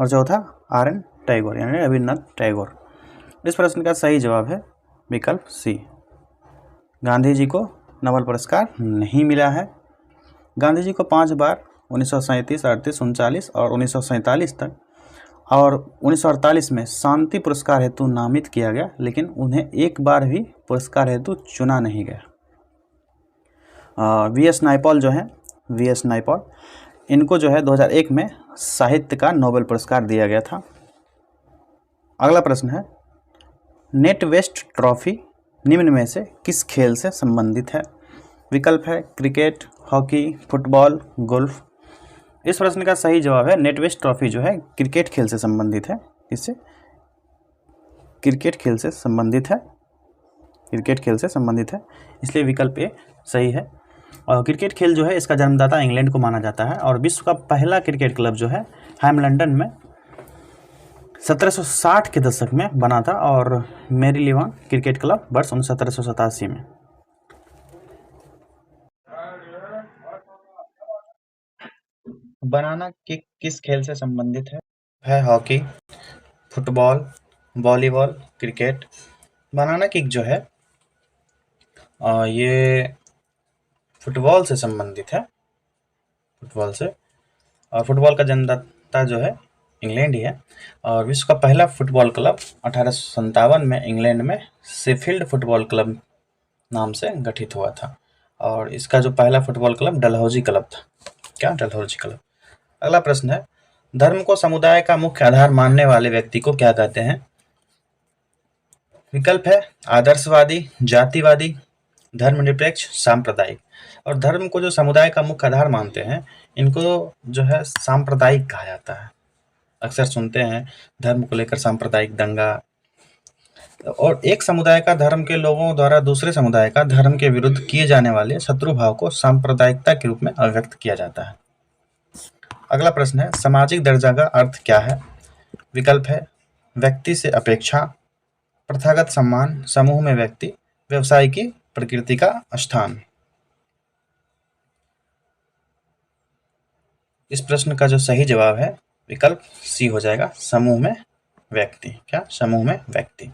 और चौथा आर.एन. टैगोर यानी रविन्द्रनाथ टैगोर। इस प्रश्न का सही जवाब है विकल्प सी, गांधी जी को नोबेल पुरस्कार नहीं मिला है। गांधी जी को 5 बार 1937, 38, 39 और 1947 तक और 1948 में शांति पुरस्कार हेतु नामित किया गया, लेकिन उन्हें एक बार भी पुरस्कार हेतु चुना नहीं गया। वी.एस. नायपॉल जो हैं, वी.एस. नायपॉल, इनको जो है 2001 में साहित्य का नोबेल पुरस्कार दिया गया था। अगला प्रश्न है, नेट वेस्ट ट्रॉफी निम्न में से किस खेल से संबंधित है? विकल्प है क्रिकेट, हॉकी, फुटबॉल, गोल्फ। इस प्रश्न का सही जवाब है नेट वेस्ट ट्रॉफी जो है क्रिकेट खेल से संबंधित है। किससे? क्रिकेट खेल से संबंधित है। क्रिकेट खेल से संबंधित है, इसलिए विकल्प ए सही है। और क्रिकेट खेल जो है इसका जन्मदाता इंग्लैंड को माना जाता है और विश्व का पहला क्रिकेट क्लब जो है हैम लंदन में 1760 के दशक में बना था और मेरीलिवन क्रिकेट क्लब वर्ष 1787 में। बनाना किक किस खेल से संबंधित है? Hockey, football, volleyball, cricket. Banana kick जो है ये फुटबॉल से संबंधित है, फुटबॉल से। और फुटबॉल का जन्मदाता जो है इंग्लैंड ही है और विश्व का पहला फुटबॉल क्लब 1857 में इंग्लैंड में शेफील्ड फुटबॉल क्लब नाम से गठित हुआ था और इसका जो पहला फुटबॉल क्लब डलहौजी क्लब था। क्या? डलहौजी क्लब। अगला प्रश्न है, धर्म को समुदाय का मुख्य आधार मानने वाले व्यक्ति को क्या कहते हैं? विकल्प है आदर्शवादी, जातिवादी, धर्मनिरपेक्ष, सांप्रदायिक। और धर्म को जो समुदाय का मुख्य आधार मानते हैं इनको जो है सांप्रदायिक कहा जाता है। अक्सर सुनते हैं धर्म को लेकर सांप्रदायिक दंगा। और एक समुदाय का धर्म के लोगों द्वारा दूसरे समुदाय का धर्म के विरुद्ध किए जाने वाले शत्रु भाव को सांप्रदायिकता के रूप में अभिव्यक्त किया जाता है। अगला प्रश्न है, सामाजिक दर्जा का अर्थ क्या है? विकल्प है व्यक्ति से अपेक्षा, प्रथागत सम्मान, समूह में व्यक्ति, व्यवसाय की प्रकृति का स्थान। इस प्रश्न का जो सही जवाब है विकल्प सी हो जाएगा, समूह में व्यक्ति। क्या? समूह में व्यक्ति।